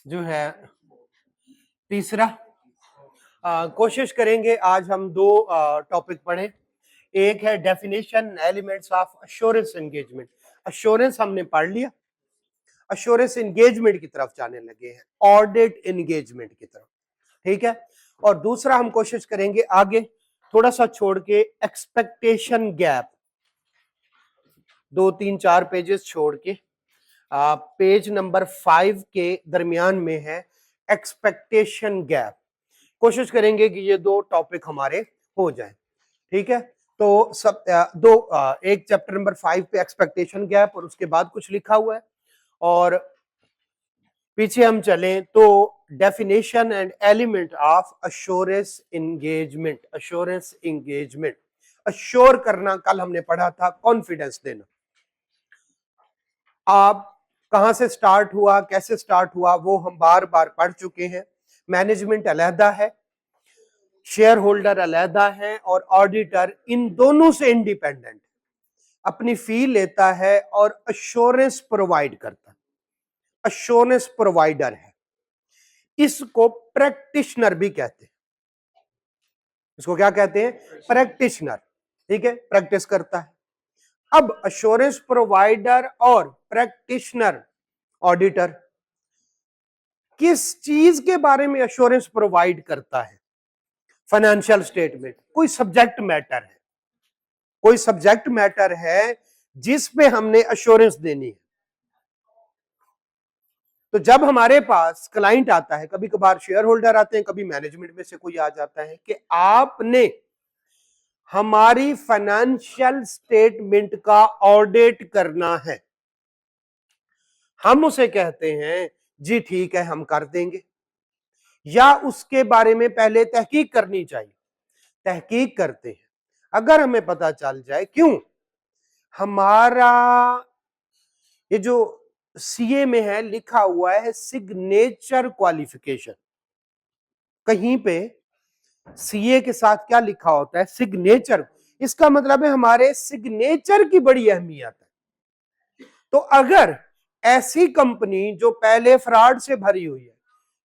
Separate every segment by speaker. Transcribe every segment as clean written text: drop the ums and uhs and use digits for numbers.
Speaker 1: जो है तीसरा कोशिश करेंगे आज हम दो टॉपिक पढ़ें। एक है definition elements of assurance engagement. Assurance हमने पढ़ लिया, अश्योरेंस एंगेजमेंट की तरफ जाने लगे हैं, ऑडिट एंगेजमेंट की तरफ। ठीक है। और दूसरा हम कोशिश करेंगे आगे थोड़ा सा छोड़ के एक्सपेक्टेशन गैप, 2 3 4 पेजेस छोड़ के पेज नंबर 5 के दरमियान में है एक्सपेक्टेशन गैप। कोशिश करेंगे कि ये दो टॉपिक हमारे हो जाएं। ठीक है। तो सब एक चैप्टर नंबर 5 पे एक्सपेक्टेशन गैप और उसके बाद कुछ लिखा हुआ है, और पीछे हम चलें तो definition and element of assurance engagement. Assurance engagement, assure करना कल हमने पढ़ा था, कॉन्फिडेंस देना। आप कहां से स्टार्ट हुआ, कैसे स्टार्ट हुआ, वो हम बार बार पढ़ चुके हैं। मैनेजमेंट अलहदा है, शेयर होल्डर अलहदा है, और ऑडिटर इन दोनों से इंडिपेंडेंट अपनी फी लेता है और अश्योरेंस प्रोवाइड करता है। अश्योरेंस प्रोवाइडर है, इसको प्रैक्टिशनर भी कहते हैं। इसको क्या कहते हैं? प्रैक्टिशनर। ठीक है, प्रैक्टिस करता है। अब अश्योरेंस प्रोवाइडर और प्रैक्टिशनर ऑडिटर किस चीज के बारे में अश्योरेंस प्रोवाइड करता है? Financial statement. कोई सब्जेक्ट मैटर है, कोई सब्जेक्ट मैटर है जिस पे हमने अश्योरेंस देनी है। तो जब हमारे पास क्लाइंट आता है, कभी कभार शेयर होल्डर आते हैं, कभी मैनेजमेंट में से कोई आ जाता है कि आपने हमारी फाइनेंशियल स्टेटमेंट का ऑडिट करना है, हम उसे कहते हैं जी ठीक है हम कर देंगे, या उसके बारे में पहले तहकीक करनी चाहिए। तहकीक करते हैं, अगर हमें पता चल जाए, क्यों हमारा ये जो सीए में है लिखा हुआ है सिग्नेचर क्वालिफिकेशन, कहीं पे सीए के साथ क्या लिखा होता है? सिग्नेचर। इसका मतलब है हमारे सिग्नेचर की बड़ी अहमियत है। तो अगर ऐसी कंपनी जो पहले फ्रॉड से भरी हुई है,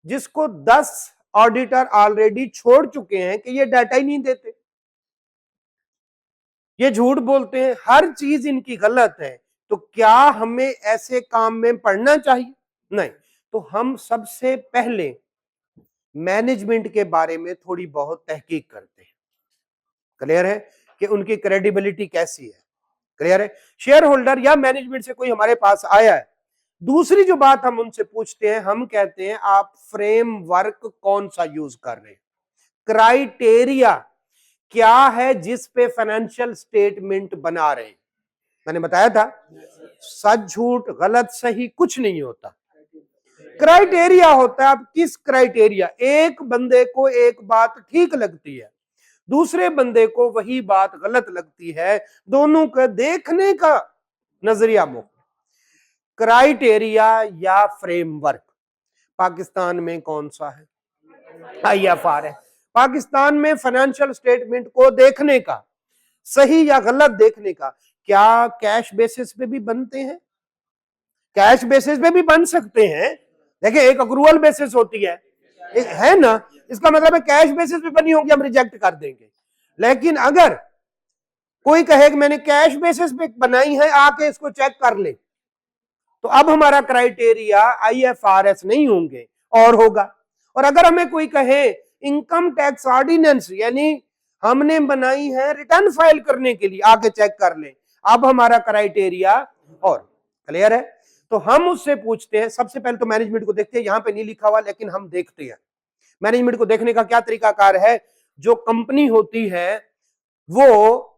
Speaker 1: जिसको 10 ऑडिटर ऑलरेडी छोड़ चुके हैं कि ये डाटा ही नहीं देते, ये झूठ बोलते हैं, हर चीज इनकी गलत है, तो क्या हमें ऐसे काम में पढ़ना चाहिए? नहीं। तो हम सबसे पहले मैनेजमेंट के बारे में थोड़ी बहुत तहकीक करते हैं। क्लियर है कि उनकी क्रेडिबिलिटी कैसी है? क्लियर है। शेयर होल्डर या मैनेजमेंट से कोई हमारे पास आया है, दूसरी जो बात हम उनसे पूछते हैं, हम कहते हैं आप फ्रेमवर्क कौन सा यूज कर रहे हैं, क्राइटेरिया क्या है जिस पे फाइनेंशियल स्टेटमेंट बना रहे हैं। मैंने बताया था सच झूठ गलत सही कुछ नहीं होता, क्राइटेरिया होता है। अब किस क्राइटेरिया, एक बंदे को एक बात ठीक लगती है, दूसरे बंदे को वही बात गलत लगती है, दोनों का देखने का नजरिया मुख्य। क्राइटेरिया या फ्रेमवर्क पाकिस्तान में कौन सा है? आईएफआर है। पाकिस्तान में फाइनेंशियल स्टेटमेंट को देखने का, सही या गलत देखने का, क्या कैश बेसिस पे भी बनते हैं? कैश बेसिस पे भी बन सकते हैं। देखिए एक अक्रूवल बेसिस होती है ना, इसका मतलब है कैश बेसिस पे बनी होगी, हम रिजेक्ट कर देंगे। लेकिन अगर कोई कहे कि मैंने कैश बेसिस पे बनाई है, आके इसको चेक कर ले, तो अब हमारा क्राइटेरिया आईएफआरएस नहीं होंगे और होगा। और अगर हमें कोई कहे इनकम टैक्स ऑर्डिनेंस, यानी हमने बनाई है रिटर्न फाइल करने के लिए, आके चेक कर ले, अब हमारा क्राइटेरिया और क्लियर है। तो हम उससे पूछते हैं, सबसे पहले तो मैनेजमेंट को देखते हैं, यहां पे नहीं लिखा हुआ लेकिन हम देखते हैं मैनेजमेंट को देखने का क्या तरीकाकार है। जो कंपनी होती है वो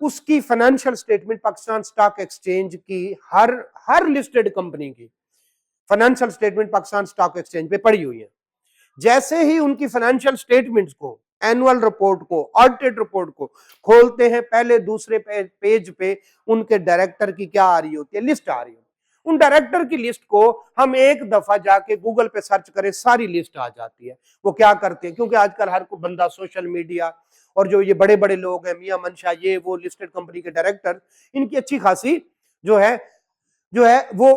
Speaker 1: उसकी financial statement Pakistan stock exchange की, हर लिस्टेड कंपनी की financial statement Pakistan stock exchange पे पड़ी हुई है। जैसे ही उनकी फाइनेंशियल स्टेटमेंट्स को, एनुअल रिपोर्ट को, ऑडिटेड रिपोर्ट को खोलते हैं, पहले दूसरे पेज पे उनके डायरेक्टर की क्या आ रही होती है? लिस्ट आ रही होती है। उन डायरेक्टर की लिस्ट को हम एक दफा जाके गूगल पे सर्च करें, सारी लिस्ट आ जाती है। वो क्या करते हैं, क्योंकि आजकल हर कोई बंदा सोशल मीडिया, और जो ये बड़े बड़े लोग हैं मियां मनशा, ये वो लिस्टेड कंपनी के डायरेक्टर, इनकी अच्छी खासी जो है जो है वो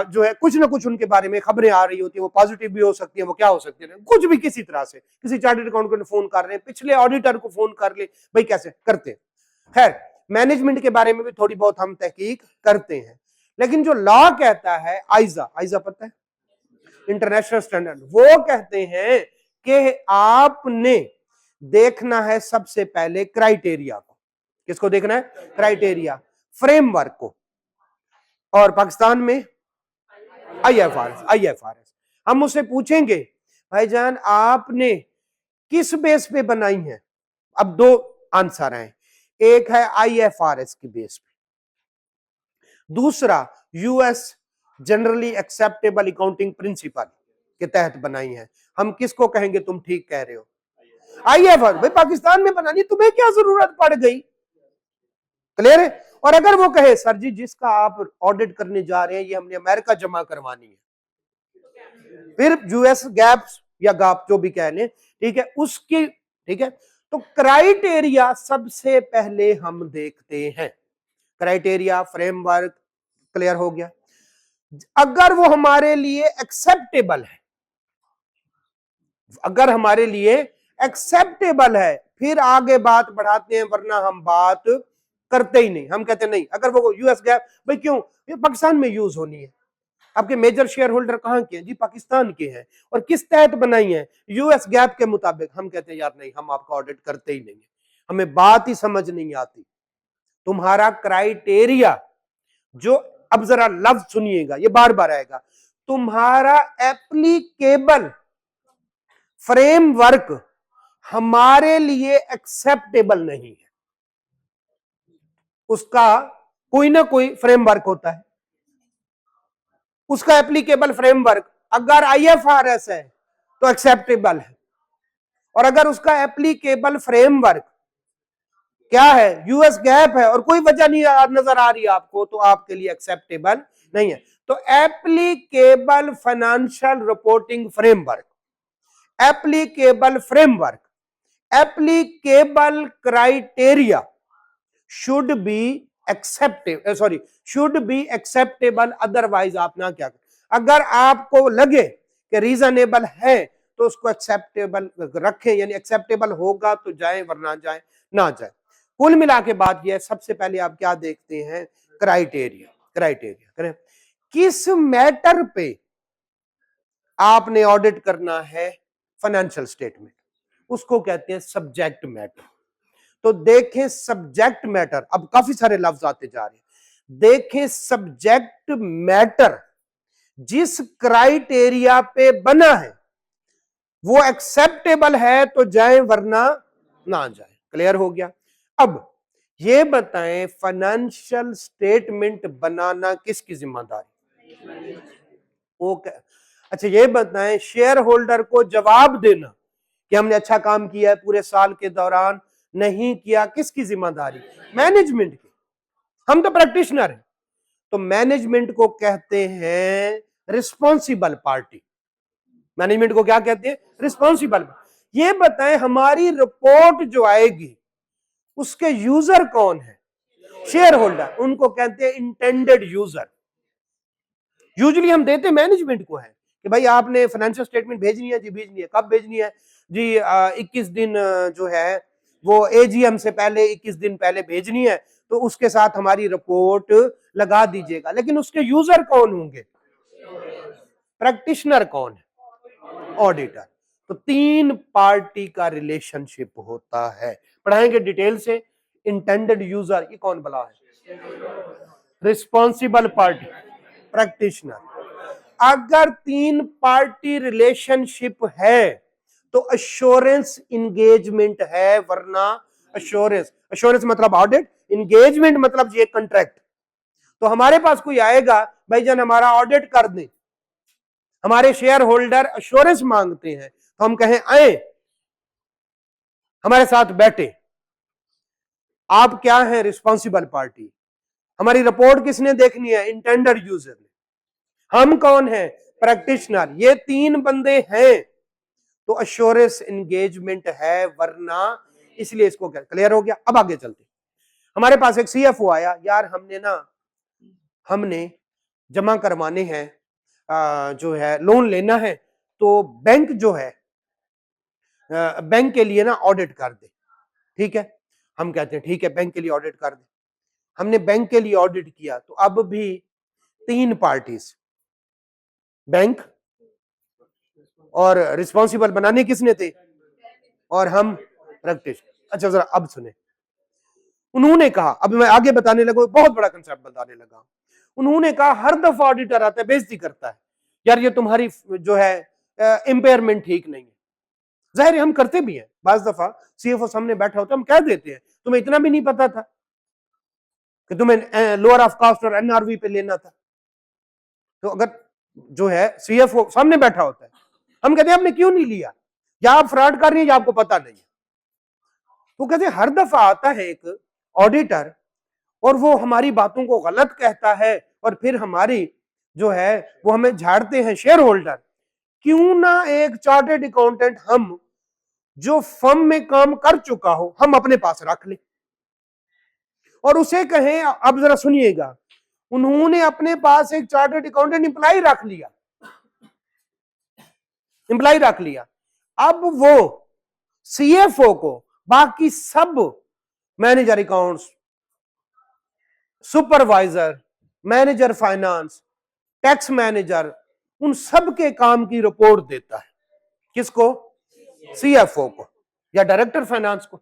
Speaker 1: जो है कुछ ना कुछ उनके बारे में खबरें आ रही होती है, वो पॉजिटिव भी हो सकती है, वो क्या हो सकती है, कुछ भी किसी तरह से किसी चार्टर्ड अकाउंटेंट को फोन कर रहे हैं, पिछले ऑडिटर को फोन कर ले, भाई कैसे करते हैं। खैर मैनेजमेंट के बारे में भी थोड़ी बहुत हम तहकीक करते हैं, लेकिन जो लॉ कहता है, आइजा आइजा पता है, इंटरनेशनल स्टैंडर्ड, वो कहते हैं कि आपने देखना है सबसे पहले क्राइटेरिया को। किसको देखना है? क्राइटेरिया, फ्रेमवर्क को। और पाकिस्तान में आईएफआरएस। हम उससे पूछेंगे भाईजान आपने किस बेस पे बनाई है? अब दो आंसर हैं, एक है आईएफआरएस की बेस पे, दूसरा US generally acceptable accounting principle के तहत बनाई है। हम किसको कहेंगे तुम ठीक कह रहे हो? आईएफआरएस। भाई पाकिस्तान में बनानी, तुम्हें क्या जरूरत पड़ गई? क्लियर है? और अगर वो कहे सर जी जिसका आप ऑडिट करने जा रहे हैं ये हमने अमेरिका जमा करवानी है, फिर यूएस गैप या गाप जो भी कह लें, ठीक है, उसकी, ठीक है, तो क्राइटेरिया सबसे पहले हम देखते हैं। क्राइटेरिया, फ्रेमवर्क, क्लियर हो गया। अगर वो हमारे लिए एक्सेप्टेबल है, अगर हमारे लिए एक्सेप्टेबल है, फिर आगे बात बढ़ाते हैं, वरना हम बात करते ही नहीं। हम कहते नहीं, अगर वो यूएस गैप, भाई क्यों, ये पाकिस्तान में यूज होनी है। आपके मेजर शेयर होल्डर कहां के हैं? जी पाकिस्तान के हैं। और किस तहत बनाई है? यूएस गैप के मुताबिक। हम कहते हैं यार नहीं, हम आपका ऑडिट करते ही नहीं है, हमें बात ही समझ नहीं आती। तुम्हारा क्राइटेरिया जो, अब जरा लफ्ज सुनिएगा, ये बार बार आएगा, तुम्हारा एप्लीकेबल फ्रेमवर्क हमारे लिए एक्सेप्टेबल नहीं है। उसका कोई ना कोई फ्रेमवर्क होता है, उसका एप्लीकेबल फ्रेमवर्क अगर आईएफआरएस है तो एक्सेप्टेबल है, और अगर उसका एप्लीकेबल फ्रेमवर्क क्या है, यूएस गैप है, और कोई वजह नहीं नजर आ रही आपको, तो आपके लिए एक्सेप्टेबल नहीं है। तो applicable financial reporting framework, applicable framework, applicable criteria should be should be acceptable, otherwise आप ना क्या करें। अगर आपको लगे कि रीजनेबल है तो उसको एक्सेप्टेबल रखें, यानी एक्सेप्टेबल होगा तो जाए, वरना जाए ना जाए। कुल मिला के बात यह है, सबसे पहले आप क्या देखते हैं? क्राइटेरिया। क्राइटेरिया करें, किस मैटर पे आपने ऑडिट करना है फाइनेंशियल स्टेटमेंट, उसको कहते हैं सब्जेक्ट मैटर। तो देखें सब्जेक्ट मैटर, अब काफी सारे लफ्ज आते जा रहे हैं, देखें सब्जेक्ट मैटर जिस क्राइटेरिया पे बना है वो एक्सेप्टेबल है तो जाए, वरना ना जाए। क्लियर हो गया? अब ये बताएं फाइनेंशियल स्टेटमेंट बनाना किसकी जिम्मेदारी? ओके, अच्छा ये बताएं शेयर होल्डर को जवाब देना कि हमने अच्छा काम किया है पूरे साल के दौरान, नहीं किया, किसकी जिम्मेदारी? मैनेजमेंट की। हम तो प्रैक्टिशनर हैं, तो मैनेजमेंट को कहते हैं रिस्पॉन्सिबल पार्टी। मैनेजमेंट को क्या कहते हैं? रिस्पॉन्सिबल। ये बताएं हमारी रिपोर्ट जो आएगी उसके यूजर कौन है? शेयर होल्डर, उनको कहते हैं इंटेंडेड यूजर। यूजुअली हम देते मैनेजमेंट को है कि भाई आपने फाइनेंशियल स्टेटमेंट भेजनी है जी, भेजनी है, कब भेजनी है जी? 21 दिन जो है वो एजीएम से पहले 21 दिन पहले भेजनी है, तो उसके साथ हमारी रिपोर्ट लगा दीजिएगा। लेकिन उसके यूजर कौन होंगे? प्रैक्टिशनर कौन है? ऑडिटर। तो तीन पार्टी का रिलेशनशिप होता है, पढ़ाएंगे डिटेल से। इंटेंडेड यूजर, ये कौन बला है? Responsible party, practitioner. अगर तीन पार्टी रिलेशनशिप है तो अश्योरेंस इंगेजमेंट है, वरना अश्योरेंस मतलब ऑडिट, इंगेजमेंट मतलब ये कॉन्ट्रैक्ट। तो हमारे पास कोई आएगा, भाईजान हमारा ऑडिट कर दें, हमारे शेयर होल्डर अश्योरेंस मांगते हैं, तो हम कहें आए हमारे साथ बैठे, आप क्या है? Responsible party. हमारी रिपोर्ट किसने देखनी है? इंटेंडेड यूजर ने। हम कौन है? प्रैक्टिशनर। ये तीन बंदे हैं तो अश्योरेंस एंगेजमेंट है, वरना, इसलिए इसको क्या। क्लियर हो गया? अब आगे चलते। हमारे पास एक सीएफओ आया, यार हमने जमा करवाने हैं, जो है लोन लेना है, तो बैंक जो है बैंक के लिए ना ऑडिट कर दे। ठीक है, हम कहते हैं ठीक है बैंक के लिए ऑडिट कर दे। हमने बैंक के लिए ऑडिट किया तो अब भी 3 पार्टीज, बैंक और रिस्पॉन्सिबल बनाने किसने थे, और हम प्रैक्टिशनर। अच्छा जरा अब सुने, उन्होंने कहा, अब मैं आगे बताने लगा, बहुत बड़ा कंसेप्ट बताने लगा। उन्होंने कहा हर दफा ऑडिटर आता है बेइज्जती करता है, यार ये तुम्हारी जो है इंपेयरमेंट ठीक नहीं है। जाहिर है हम करते भी हैं, बाज दफा सीएफओ सामने बैठा होता है, हम कह देते हैं तुम्हें इतना भी नहीं पता था कि तुम्हें लोअर ऑफ कास्ट और एनआरवी पे लेना था। तो अगर जो है सीएफओ सामने बैठा होता है, हम कहते हैं आपने क्यों नहीं लिया, या आप फ्रॉड कर रही हैं या आपको पता नहीं है। तो कहते हैं हर दफा आता है एक ऑडिटर और वो हमारी बातों को गलत कहता है, और फिर हमारी जो है वो हमें झाड़ते हैं शेयर होल्डर। क्यों ना एक चार्टर्ड अकाउंटेंट हम जो फर्म में काम कर चुका हो हम अपने पास रख ले और उसे कहें, अब जरा सुनिएगा, उन्होंने अपने पास एक चार्टर्ड अकाउंटेंट एम्प्लॉय रख लिया, एम्प्लॉय रख लिया। अब वो सीएफओ को बाकी सब manager accounts, supervisor, manager finance, tax manager, उन सब के काम की रिपोर्ट देता है। किसको, सीएफओ को या डायरेक्टर फाइनेंस को।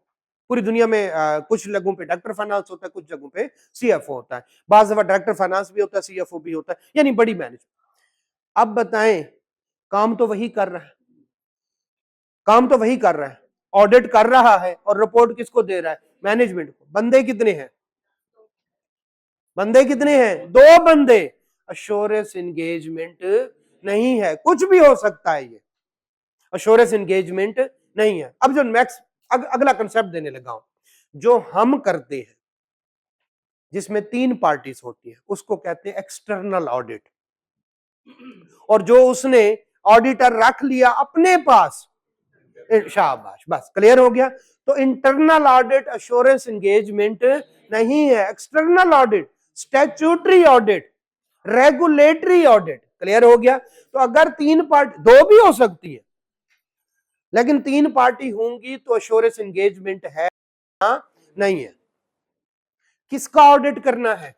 Speaker 1: पूरी दुनिया में कुछ जगहों पे डायरेक्टर फाइनेंस होता है, कुछ जगहों पे सीएफओ होता है, बाज़ दफा डायरेक्टर फाइनेंस भी होता है, सीएफओ भी होता है, यानी बड़ी मैनेजमेंट। अब बताएं, काम तो वही कर रहा है, काम तो वही कर रहा है, ऑडिट कर रहा है और रिपोर्ट किसको दे रहा है, मैनेजमेंट को। बंदे कितने हैं, बंदे कितने हैं, 2 बंदे। अश्योरेंस एंगेजमेंट नहीं है, कुछ भी हो सकता है, ये अश्योरेंस एंगेजमेंट नहीं है। अब जो नेक्स्ट अगला कंसेप्ट देने लगा हूं, जो हम करते हैं जिसमें 3 पार्टीज होती है उसको कहते हैं एक्सटर्नल ऑडिट। और जो उसने ऑडिटर रख लिया अपने पास, शाबाश, बस क्लियर हो गया। तो इंटरनल ऑडिट अश्योरेंस एंगेजमेंट नहीं है, external audit, statutory audit, regulatory audit. Clear हो गया। तो अगर 3 पार्टी, 2 भी हो सकती है लेकिन 3 पार्टी होंगी तो अश्योरेंस एंगेजमेंट है नहीं है। किसका ऑडिट करना है,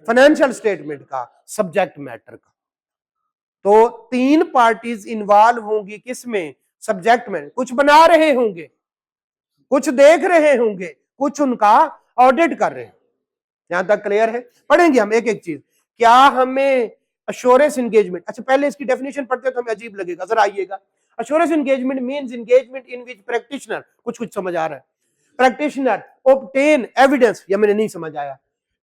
Speaker 1: फाइनेंशियल स्टेटमेंट का, सब्जेक्ट मैटर का। तो 3 पार्टीज इन्वॉल्व होंगी किसमें, सब्जेक्ट में। कुछ बना रहे होंगे, कुछ देख रहे होंगे, कुछ उनका ऑडिट कर रहे हैं। यहां तक क्लियर है। पढ़ेंगे हम एक एक चीज। क्या हमें अश्योरेंस एंगेजमेंट, अच्छा पहले इसकी डेफिनेशन पढ़ते तो हमें अजीब लगेगा, जरा आइएगा। अश्योरेंस एंगेजमेंट मींस एंगेजमेंट इन विच प्रैक्टिशनर, कुछ समझ आ रहा है, प्रैक्टिशनर ऑब्टेन एविडेंस, या मैंने नहीं समझ आया,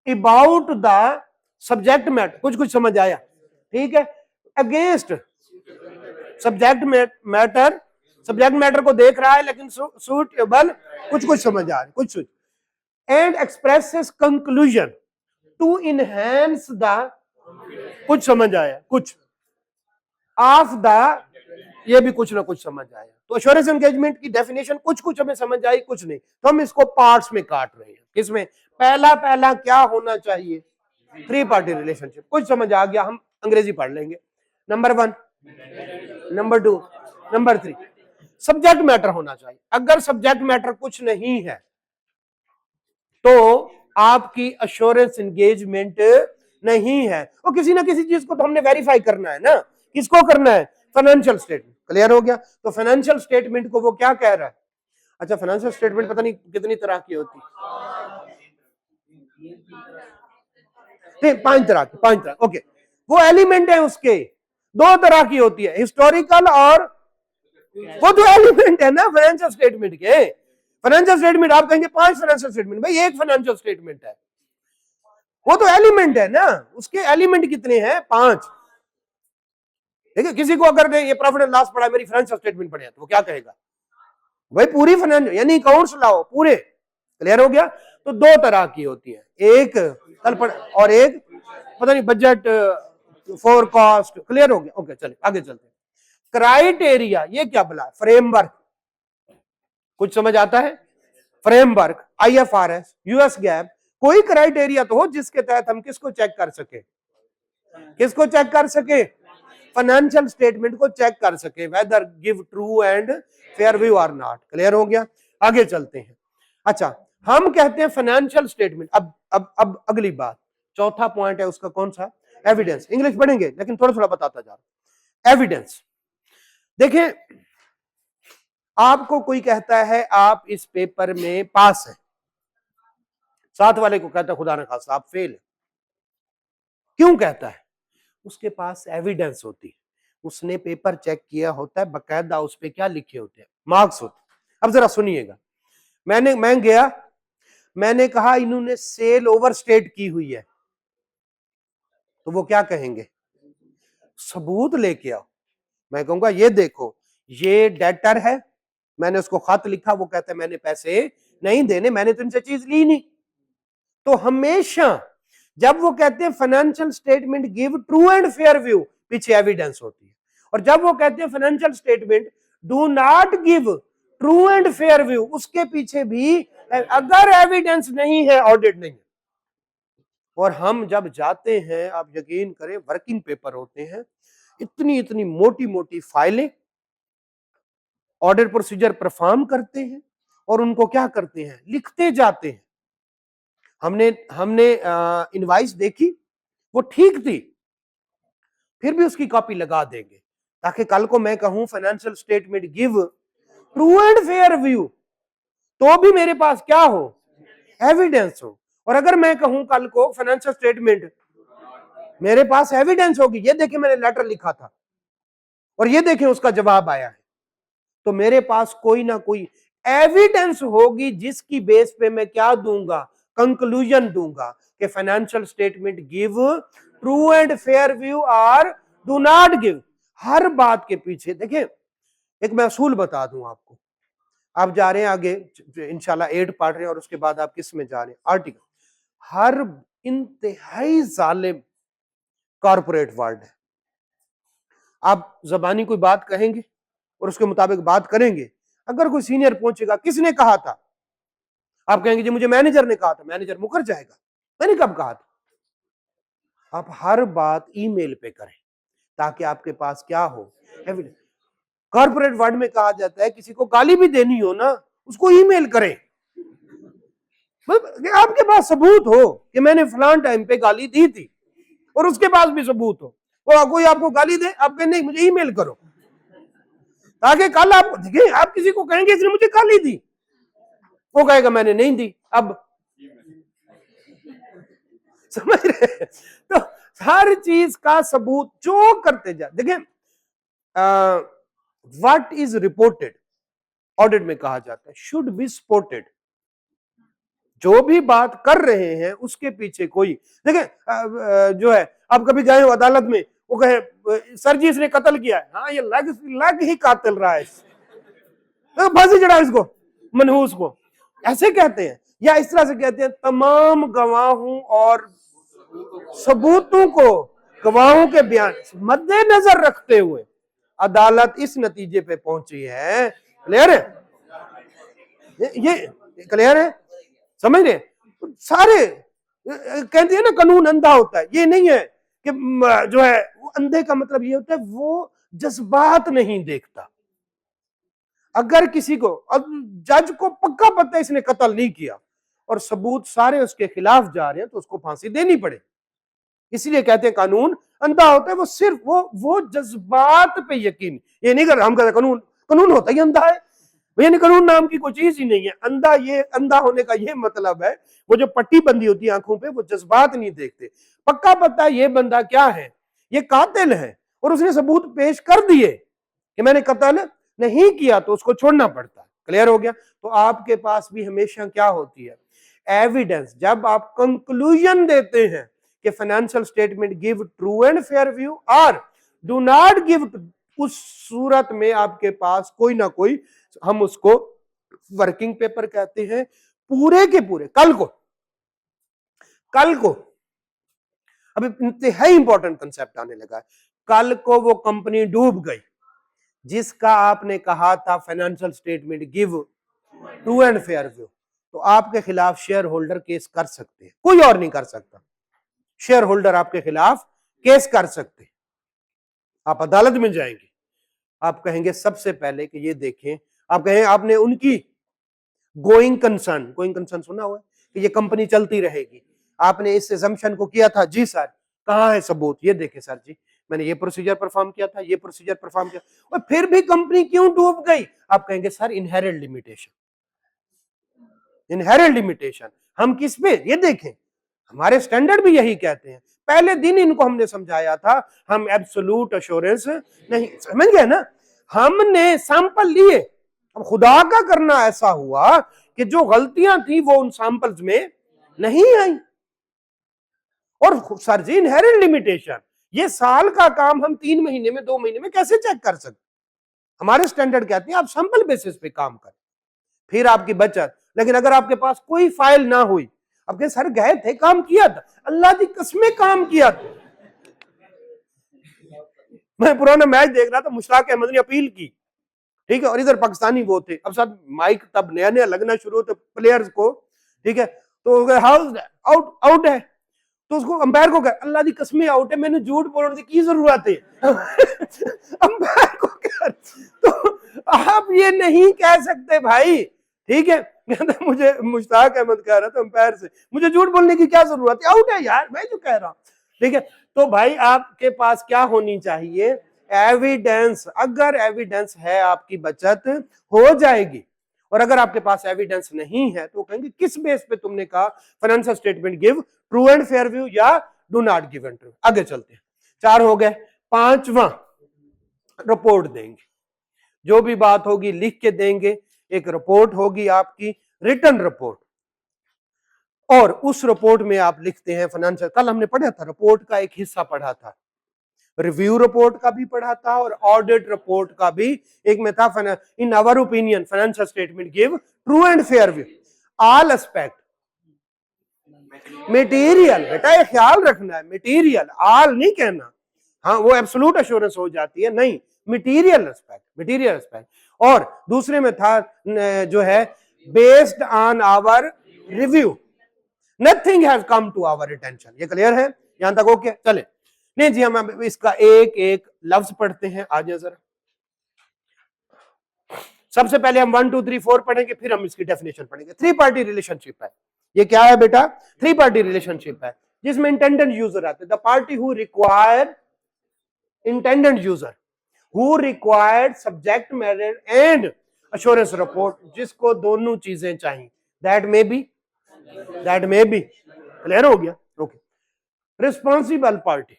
Speaker 1: अबाउट द सब्जेक्ट मैटर, कुछ समझ आया, ठीक है, against subject matter, subject matter को देख रहा है लेकिन सूटेबल, कुछ समझ आ रहा है, कुछ and expresses conclusion to enhance the, कुछ समझ आया, कुछ ऑफ द, ये भी कुछ ना कुछ समझ आया। तो अश्योरेंस एंगेजमेंट की डेफिनेशन कुछ हमें समझ आई, कुछ नहीं। तो हम इसको पार्ट्स में काट रहे हैं। किसमें, पहला क्या होना चाहिए, 3 पार्टी रिलेशनशिप, कुछ समझ आ गया, हम अंग्रेजी पढ़ लेंगे। Number 1, number 2, number 3, subject matter होना चाहिए। अगर सब्जेक्ट मैटर कुछ नहीं है तो आपकी अश्योरेंस एंगेजमेंट नहीं है। और किसी ना किसी चीज को तो हमने वेरीफाई करना है ना, किसको करना है, फाइनेंशियल स्टेटमेंट। क्लियर हो गया। तो फाइनेंशियल स्टेटमेंट को वो क्या कह रहा है, अच्छा फाइनेंशियल स्टेटमेंट पता नहीं कितनी तरह की होती है, 5 तरह, ओके। वो एलिमेंट है उसके, 2 तरह की होती है, हिस्टोरिकल और, वो तो एलिमेंट है ना फाइनेंशियल स्टेटमेंट के। फाइनेंशियल स्टेटमेंट आप कहेंगे 5 फाइनेंशियल स्टेटमेंट, भाई एक फाइनेंशियल स्टेटमेंट है, वो तो एलिमेंट है ना, उसके एलिमेंट कितने हैं, 5। देखिए किसी को अगर ये प्रॉफिट एंड लॉस पढ़ा, मेरी फाइनेंशियल स्टेटमेंट पढ़े तो वो क्या कहेगा, भाई पूरी फाइनेंशियल यानी अकाउंट्स लाओ पूरे। क्लियर हो गया। तो 2 तरह की होती है, एक कल पढ़ और एक पता नहीं बजट फोरकास्ट। क्लियर हो गया, ओके चलिए आगे चलते हैं। क्राइटेरिया, ये क्या बोला, फ्रेमवर्क, कुछ समझ आता है, फ्रेमवर्क, आईएफआरएस, यूएस गैप, कोई क्राइटेरिया तो हो जिसके तहत हम किसको चेक कर सके, किसको चेक कर सके? फाइनेंशियल स्टेटमेंट को चेक कर सके, whether give true and fair view or not. Clear हो गया? आगे चलते हैं। अच्छा, हम कहते हैं फाइनेंशियल स्टेटमेंट। अब अगली बात, चौथा पॉइंट है उसका कौन सा? एविडेंस। इंग्लिश पढ़ेंगे लेकिन थोड़ा थोड़ा बताता जा रहा हूं। एविडेंस, देखिए आपको कोई कहता है आप इस पेपर में पास है, साथ वाले को कहता है खुदा न खास्ता आप फेल है। क्यों कहता है? उसके पास एविडेंस होती है, उसने पेपर चेक किया होता है, बकायदा उस पे क्या लिखे होते हैं? मार्क्स होते हैं। अब जरा सुनिएगा, मैं गया, मैंने कहा इन्होंने सेल ओवर स्टेट की हुई है, तो वो क्या कहेंगे? सबूत लेके आओ। मैं कहूंगा ये देखो, ये डेटर है, मैंने उसको खत लिखा, वो कहता है मैंने पैसे नहीं देने, मैंने तो इनसे चीज ली नहीं। तो हमेशा जब वो कहते हैं financial statement give true and fair view, पीछे एविडेंस होती है। और जब वो कहते हैं financial statement do not give true and fair view, उसके पीछे भी अगर एविडेंस नहीं है, ऑडिट नहीं है। और हम जब जाते हैं, आप यकीन करें, वर्किंग पेपर होते हैं, इतनी इतनी मोटी मोटी फाइलें, ऑडिट प्रोसीजर परफॉर्म करते हैं और उनको क्या करते हैं? लिखते जाते हैं। हमने इनवाइस देखी, वो ठीक थी, फिर भी उसकी कॉपी लगा देंगे ताकि कल को मैं कहूं financial statement give true and fair view, तो भी मेरे पास क्या हो? एविडेंस हो। और अगर मैं कहूं कल को फाइनेंशियल स्टेटमेंट, मेरे पास एविडेंस होगी, ये देखिए मैंने लेटर लिखा था और ये देखें उसका जवाब आया है, तो मेरे पास कोई ना कोई एविडेंस होगी जिसकी बेस पे मैं क्या दूंगा? कंक्लूजन दूंगा कि financial statement give true and fair view और डू नॉट गिव। हर बात के पीछे देखिए, एक मैं असूल बता दूं आपको। आप जा रहे हैं आगे इंशाल्लाह 8 पढ़ रहे हैं और उसके बाद आप किस में जा रहे हैं? आर्टिकल। हर इंतहाई जालिम कॉर्पोरेट वर्ल्ड है। आप जबानी कोई बात कहेंगे और उसके मुताबिक बात करेंगे, अगर कोई सीनियर पहुंचेगा, किसने कहा था, आप कहेंगे जी मुझे मैनेजर ने कहा था, मैनेजर मुकर जाएगा, मैंने कब कहा था? आप हर बात ईमेल पे करें ताकि आपके पास क्या हो? एविडेंस। कॉर्पोरेट वर्ल्ड में कहा जाता है किसी को गाली भी देनी हो ना, उसको ईमेल करें, आपके पास सबूत हो कि मैंने फलान टाइम पे गाली दी थी और उसके पास भी सबूत हो। और कोई आपको गाली दे, आप कहें नहीं मुझे ईमेल करो, ताकि कल आप देखिए, आप किसी को कहेंगे इसने मुझे गाली दी, वो कहेगा मैंने नहीं दी। अब समझ रहे? तो हर चीज का सबूत जो करते जा, देखिए व्हाट इज रिपोर्टेड, ऑडिट में कहा जाता है शुड बी सपोर्टेड। जो भी बात कर रहे हैं उसके पीछे कोई, देखिए जो है, आप कभी गए हो अदालत में, वो कहे सर जी इसने कत्ल किया है, हाँ ये लग ही कातिल रहा है, तो फांसी चढ़ा इसको, मनहूस को, ऐसे कहते हैं। या इस तरह से कहते हैं तमाम गवाहों और सबूतों को, गवाहों के बयान मद्देनजर रखते हुए अदालत इस नतीजे पे पहुंची है। क्लियर है? ये क्लियर है? समझ रहे? सारे कहते हैं ना कानून अंधा होता है, ये नहीं है कि जो है वो अंधे का मतलब ये होता है वो जज्बात नहीं देखता। अगर किसी को, अब जज को पक्का पता है इसने कत्ल नहीं किया और सबूत सारे उसके खिलाफ जा रहे हैं, तो उसको फांसी देनी पड़े। इसलिए कहते हैं कानून अंधा होता है, वो सिर्फ वो जज्बात पे यकीन, ये नहीं कर हम कहते कानून कानून होता ही अंधा है, यानी कानून नाम की कोई चीज ही नहीं है। अंधा, ये अंधा होने का ये मतलब है वो जो पट्टी बंदी होती है आंखों पे, वो जज्बात नहीं देखते। पक्का पता है ये बंदा क्या है, ये कातिल है और उसने सबूत पेश कर दिए कि मैंने कत्ल नहीं किया, तो उसको छोड़ना पड़ता है। क्लियर हो गया? तो आपके पास भी हमेशा क्या होती है? एविडेंस। जब आप कंक्लूजन देते हैं कि financial statement give true and fair view और डू नॉट गिव, उस सूरत में आपके पास कोई ना कोई, हम उसको वर्किंग पेपर कहते हैं, पूरे के पूरे कल को अब इंतहाई इंपॉर्टेंट कंसेप्ट आने लगा है। कल को वो कंपनी डूब गई जिसका आपने कहा था financial statement give true and fair view, तो आपके खिलाफ शेयर होल्डर केस कर सकते हैं, कोई और नहीं कर सकता। शेयर होल्डर आपके खिलाफ केस कर सकते, आप अदालत में जाएंगे, आप कहेंगे सबसे पहले कि ये देखें, आप कहें आपने उनकी गोइंग कंसर्न सुना हुआ है कि ये कंपनी चलती रहेगी, आपने इस एजम्पशन को किया था, जी सर, कहां है सबूत, ये देखे सर जी, मैंने ये प्रोसीजर परफॉर्म किया था, ये प्रोसीजर परफॉर्म किया, और फिर भी कंपनी क्यों डूब गई, आप कहेंगे sir inherent limitation, inherent limitation. हम किस पे, ये देखें, हमारे स्टैंडर्ड भी यही कहते हैं, पहले दिन इनको हमने समझाया था, हम एब्सोल्यूट एश्योरेंस नहीं, समझ गए ना, हमने सैंपल लिए, अब खुदा का करना ऐसा हुआ कि जो गलतियां थी वो उन सैंपल्स में नहीं आई, और सर जी इनहेरेंट लिमिटेशन, ये साल का काम हम 3 महीने में 2 महीने में कैसे चेक कर सकते, हमारे स्टैंडर्ड कहते हैं आप सैंपल बेसिस पे काम करें, फिर आपकी बचत। लेकिन अगर आपके पास कोई फाइल ना हुई, आपके सर गए थे काम किया था, अल्लाह की कसमें काम किया था, मैं पुराना मैच देख रहा था, मुश्ताक अहमद ने अपील की, ठीक है, और इधर पाकिस्तानी वो थे, अब साथ माइक तब नया नया लगना शुरू होता प्लेयर्स को, ठीक है, तो हाउस आउट आउट है, तो उसको अंपायर को कह, अल्लाह की कसमें आउट है, मैंने झूठ बोलने की जरूरत है अंपायर को कह, तो आप ये नहीं कह सकते भाई, ठीक है, कहते मुझे मुश्ताक अहमद कह रहा था अंपायर से, मुझे झूठ बोलने की क्या जरूरत है, आउट है यार, मैं जो कह रहा हूं, ठीक है, तो भाई आपके पास क्या होनी चाहिए, एविडेंस, अगर एविडेंस है आपकी बचत हो जाएगी, और अगर आपके पास एविडेंस नहीं है तो कहेंगे किस बेस पे तुमने कहा financial statement give true and fair view या do not give and true. आगे चलते हैं, 4 हो गए, 5वां रिपोर्ट देंगे, जो भी बात होगी लिख के देंगे, एक रिपोर्ट होगी आपकी रिटन रिपोर्ट, और उस रिपोर्ट में आप लिखते हैं फाइनेंशियल, कल हमने पढ़ा था रिपोर्ट का एक हिस्सा पढ़ा था, रिव्यू रिपोर्ट का भी पढ़ा था और ऑडिट रिपोर्ट का भी एक में था, in our opinion financial statement give true and fair view all aspect, material, बेटा ये ख्याल रखना है, मटेरियल, ऑल नहीं कहना, हाँ वो एब्सोल्यूट एश्योरेंस हो जाती है, नहीं, मटेरियल एस्पेक्ट, मटेरियल एस्पेक्ट, और दूसरे में था जो है based on our review nothing has come to our attention, ये क्लियर है, यहां तक ओके, चले, नहीं जी हम इसका एक एक लफ्ज पढ़ते हैं, आ जाए जरा, सबसे पहले हम 1 2 3 4 पढ़ेंगे, फिर हम इसकी डेफिनेशन पढ़ेंगे। 3 पार्टी रिलेशनशिप है, ये क्या है बेटा, 3 पार्टी रिलेशनशिप है, जिसमें इंटेंडेंट यूजर आते हैं, the party who require, intended user who required subject matter and assurance report, जिसको दोनों चीजें चाहिए, दैट मे बी, क्लियर हो गया, ओके। रिस्पॉन्सिबल पार्टी,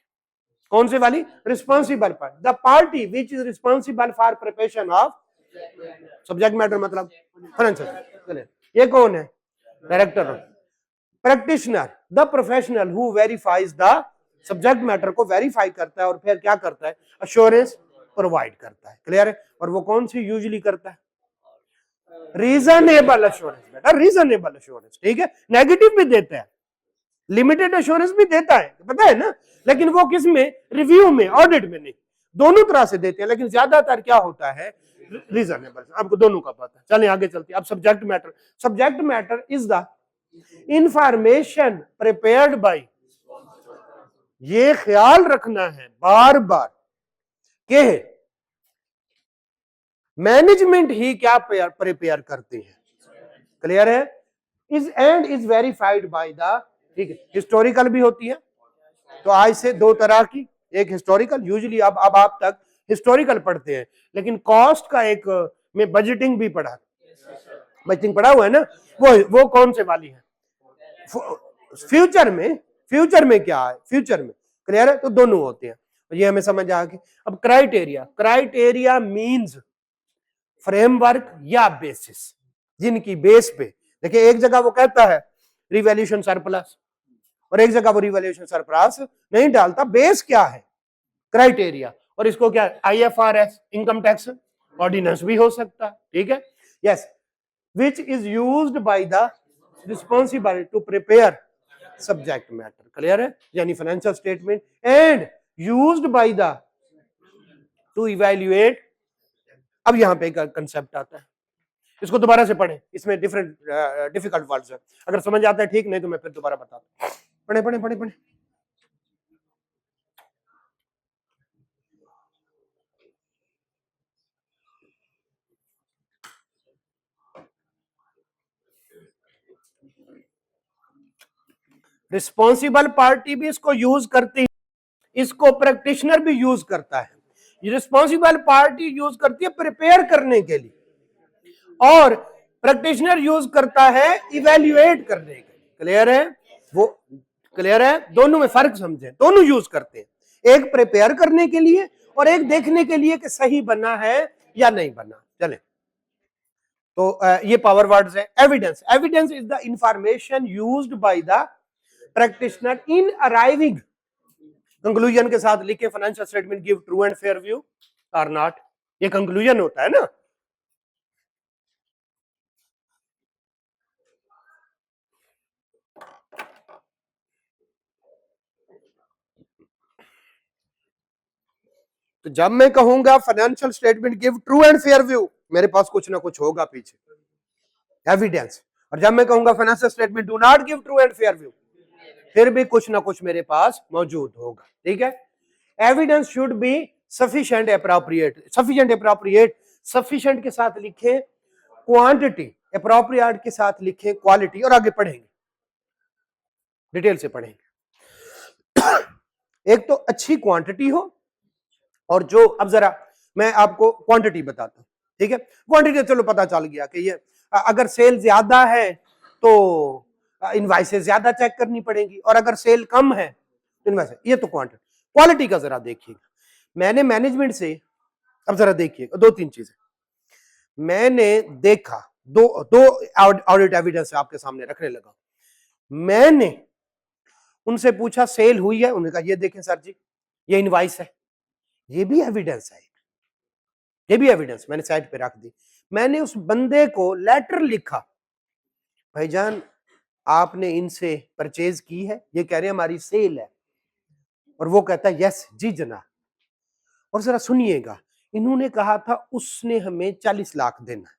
Speaker 1: कौन से वाली, responsible party, the party which is responsible for preparation of subject matter, मतलब फाइनेंशियल, ये कौन है, director, practitioner, the professional who verifies the subject matter को वेरीफाई करता है और फिर क्या करता है, अश्योरेंस प्रोवाइड करता है, क्लियर है, और वो कौन सी यूजुअली करता है, रीजनेबल एश्योरेंस, बेटा रीजनेबल एश्योरेंस, ठीक है, नेगेटिव भी देता है, लिमिटेड एश्योरेंस भी देता है, पता है ना, लेकिन वो किस में, रिव्यू में, ऑडिट में नहीं, दोनों तरह से देते हैं, लेकिन ज्यादातर क्या होता है, रीजनेबल, आपको दोनों का पता है। चलिए आगे चलते हैं, अब subject matter is the information prepared by, ये ख्याल रखना है बार बार कि मैनेजमेंट ही क्या प्रिपेयर करते हैं, क्लियर है, is and is verified by the, ठीक है, हिस्टोरिकल भी होती है, तो आज से 2 तरह की, एक हिस्टोरिकल, यूजुअली अब आप तक हिस्टोरिकल पढ़ते हैं, लेकिन कॉस्ट का एक में बजटिंग भी पढ़ा, बजटिंग पढ़ा हुआ है ना, वो कौन से वाली है, फ्यूचर में क्या है, फ्यूचर में, क्लियर है, तो दोनों होते हैं, ये हमें समझ आ गई। अब क्राइटेरिया मींस फ्रेमवर्क या बेसिस, जिनकी बेस पे, देखिए एक जगह वो कहता है रिवैल्यूएशन सरप्लस और एक जगह वो रिवैल्यूएशन सरप्लस नहीं डालता, बेस क्या है, क्राइटेरिया, और इसको क्या, IFRS, इनकम टैक्स ऑर्डिनेंस भी हो सकता है, ठीक है, yes, which is used by the responsible to prepare subject matter, clear है, यानी financial statement, and used by the to evaluate. अब यहां पे एक कंसेप्ट आता है, इसको दोबारा से पढ़ें, इसमें डिफिकल्ट वर्ड्स है, अगर समझ आता है ठीक, नहीं तो मैं फिर दोबारा बताता हूं, पढ़े। रिस्पॉन्सिबल पार्टी भी इसको यूज करती है, इसको प्रैक्टिशनर भी यूज करता है। ये रिस्पॉन्सिबल पार्टी यूज करती है प्रिपेयर करने के लिए, और प्रैक्टिशनर यूज करता है इवेल्युएट करने के लिए। क्लियर है? वो क्लियर है? दोनों में फर्क समझे, दोनों यूज करते हैं, एक प्रिपेयर करने के लिए और एक देखने के लिए कि सही बना है या नहीं बना। चले, तो ये पावर वर्ड्स है। Evidence, evidence is the information used by the practitioner in arriving conclusion के साथ लिखे financial statement give true and fair view और नॉट, ये कंक्लूजन होता है ना। तो जब मैं कहूंगा financial statement give true and fair view, मेरे पास कुछ ना कुछ होगा पीछे, एविडेंस। और जब मैं कहूंगा financial statement do not give true and fair view, फिर भी कुछ ना कुछ मेरे पास मौजूद होगा। ठीक है? Evidence should be sufficient appropriate, sufficient appropriate, sufficient के साथ लिखे क्वांटिटी, एप्रोप्रिएट के साथ लिखे क्वालिटी, और आगे पढ़ेंगे, डिटेल से पढ़ेंगे। एक तो अच्छी क्वांटिटी हो, और जो, अब जरा मैं आपको क्वांटिटी बताता हूं। ठीक है? क्वांटिटी चलो पता चल गया कि ये अगर सेल ज्यादा है तो इनवाइसेस ज्यादा चेक करनी पड़ेगी, और अगर सेल कम है तो इनवाइसेस, ये तो क्वांटिटी। क्वालिटी का जरा देखिएगा, मैंने मैनेजमेंट से, अब जरा देखिएगा दो तीन चीजें मैंने देखा, दो ऑडिट एविडेंस आपके सामने रखने लगा। मैंने उनसे पूछा सेल हुई है, उन्होंने कहा ये देखें सर जी ये इनवाइस है, ये भी एविडेंस है, ये भी एविडेंस मैंने साइड पे रख दी। मैंने उस बंदे को लेटर लिखा, भाईजान आपने इनसे परचेज की है, ये कह रहे हैं हमारी सेल है, और वो कहता है यस जी जनाब। और जरा सुनिएगा, इन्होंने कहा था उसने हमें 40 लाख देना,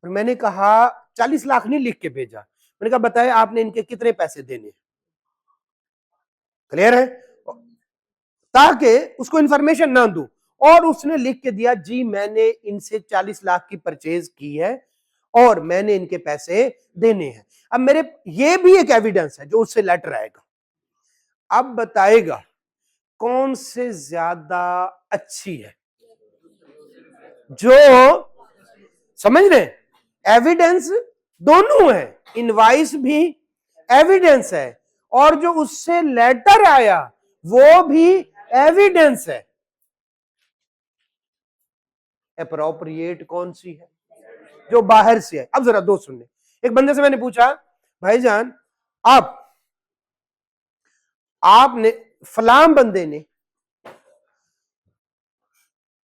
Speaker 1: और मैंने कहा 40 लाख नहीं लिख के भेजा, मैंने कहा बताए आपने इनके कितने पैसे देने। क्लियर है? ताकि उसको इंफॉर्मेशन ना दूं, और उसने लिख के दिया जी मैंने इनसे 40 लाख की परचेज की है और मैंने इनके पैसे देने हैं। अब मेरे, ये भी एक एविडेंस है जो उससे लेटर आएगा। अब बताएगा कौन से ज्यादा अच्छी है, जो समझ रहे, एविडेंस दोनों है, इनवाइस भी एविडेंस है और जो उससे लेटर आया वो भी एविडेंस है। एप्रोप्रिएट कौन सी है? जो बाहर से है। अब जरा दो सुनने, एक बंदे से मैंने पूछा भाईजान आपने फलाम बंदे ने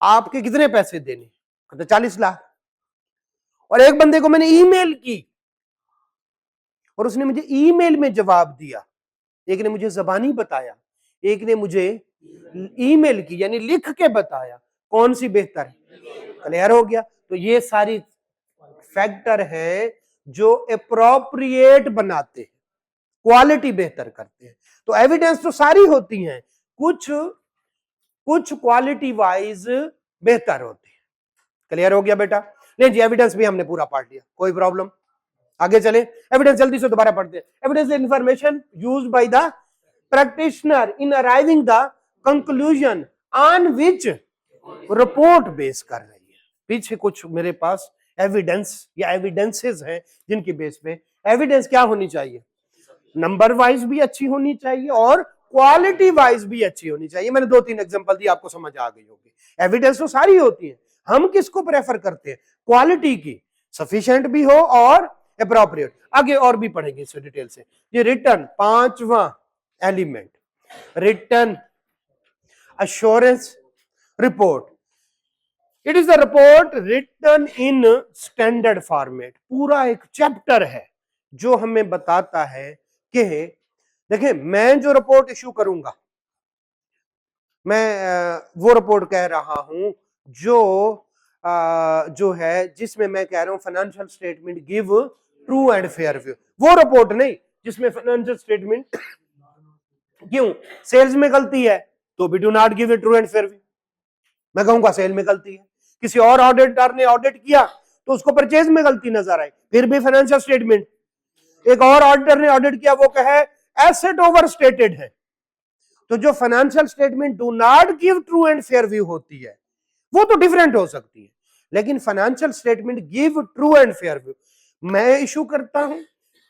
Speaker 1: आपके कितने पैसे देने, कहते 40 लाख। और एक बंदे को मैंने ईमेल की और उसने मुझे ईमेल में जवाब दिया, एक ने मुझे जबानी बताया, एक ने मुझे ईमेल की यानी लिख के बताया, कौन सी बेहतर है? क्लियर हो गया? तो ये सारी फैक्टर है जो एप्रोप्रिएट बनाते हैं, क्वालिटी बेहतर करते हैं। तो एविडेंस तो सारी होती हैं, कुछ क्वालिटी वाइज बेहतर होती है। क्लियर हो गया बेटा? नहीं जी, एविडेंस भी हमने पूरा पढ़ लिया, कोई प्रॉब्लम? आगे चले, एविडेंस जल्दी से दोबारा पढ़ते हैं। Evidence information used by the practitioner in arriving the conclusion on which report base कर रही है। पीछे कुछ मेरे पास एविडेंस या एविडेंसेस हैं जिनकी बेस पे, एविडेंस क्या होनी चाहिए? नंबर वाइज भी अच्छी होनी चाहिए और क्वालिटी वाइज भी अच्छी होनी चाहिए। मैंने दो तीन एग्जांपल दी, आपको समझ आ गई होगी। एविडेंस तो सारी होती है, हम किसको प्रेफर करते हैं? क्वालिटी की, सफिशिएंट भी हो और एप्रोप्रिएट। आगे और भी पढ़ेंगे इससे डिटेल से। ये रिटर्न, पांचवा element, return assurance report. It is a report written in standard format. पूरा एक चैप्टर है जो हमें बताता है कि देखिए मैं जो रिपोर्ट इश्यू करूंगा, मैं वो रिपोर्ट कह रहा हूं जो है जिसमें मैं कह रहा हूं financial statement give true and fair view. वो रिपोर्ट नहीं जिसमें फाइनेंशियल स्टेटमेंट, क्यों सेल्स में गलती है तो भी do not give a true and fair view. मैं कहूंगा सेल में गलती है, किसी और ऑडिटर ने ऑडिट किया तो उसको परचेज में गलती नजर आई, फिर भी फाइनेंशियल स्टेटमेंट, एक और ऑडिटर ने ऑडिट किया वो कहे एसेट ओवर स्टेटेड है। तो जो financial statement do not give true and fair view होती है वो तो डिफरेंट हो सकती है, लेकिन financial statement give true and fair view. मैं इशू करता हूं,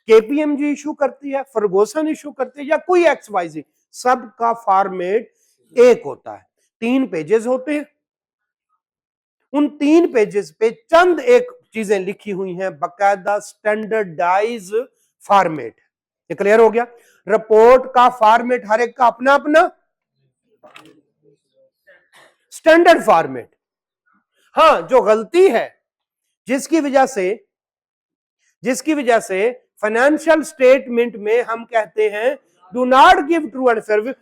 Speaker 1: केपीएमजी इशू करती है, फर्गूसन इशू करती है, या कोई एक्सवाइजी, सबका फॉर्मेट एक होता है। 3 पेजेस होते हैं, उन 3 पेजेस पे चंद एक चीजें लिखी हुई हैं, बकायदा स्टैंडर्डाइज फॉर्मेट। ये क्लियर हो गया? रिपोर्ट का फॉर्मेट हर एक का अपना अपना स्टैंडर्ड फॉर्मेट। हां, जो गलती है जिसकी वजह से फाइनेंशियल स्टेटमेंट में हम कहते हैं do not give true and fair view,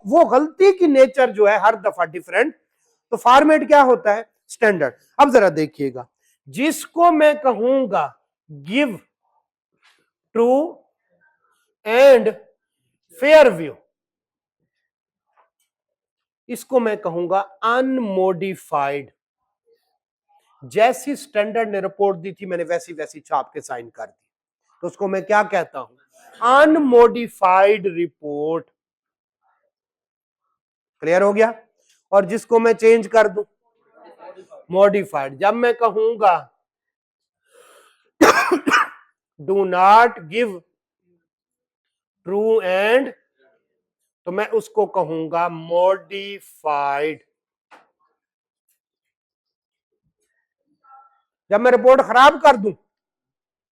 Speaker 1: वो गलती की नेचर जो है हर दफा डिफरेंट। तो फॉर्मेट क्या होता है? स्टैंडर्ड। अब जरा देखिएगा, जिसको मैं कहूंगा give true and fair view, इसको मैं कहूंगा अनमोडिफाइड। जैसी स्टैंडर्ड ने रिपोर्ट दी थी मैंने वैसी वैसी छाप के साइन कर दी, तो उसको मैं क्या कहता हूं? Unmodified report. क्लियर हो गया? और जिसको मैं चेंज कर दूं मॉडिफाइड। जब मैं कहूंगा do not give true and, तो मैं उसको कहूंगा मॉडिफाइड। जब मैं रिपोर्ट खराब कर दूं,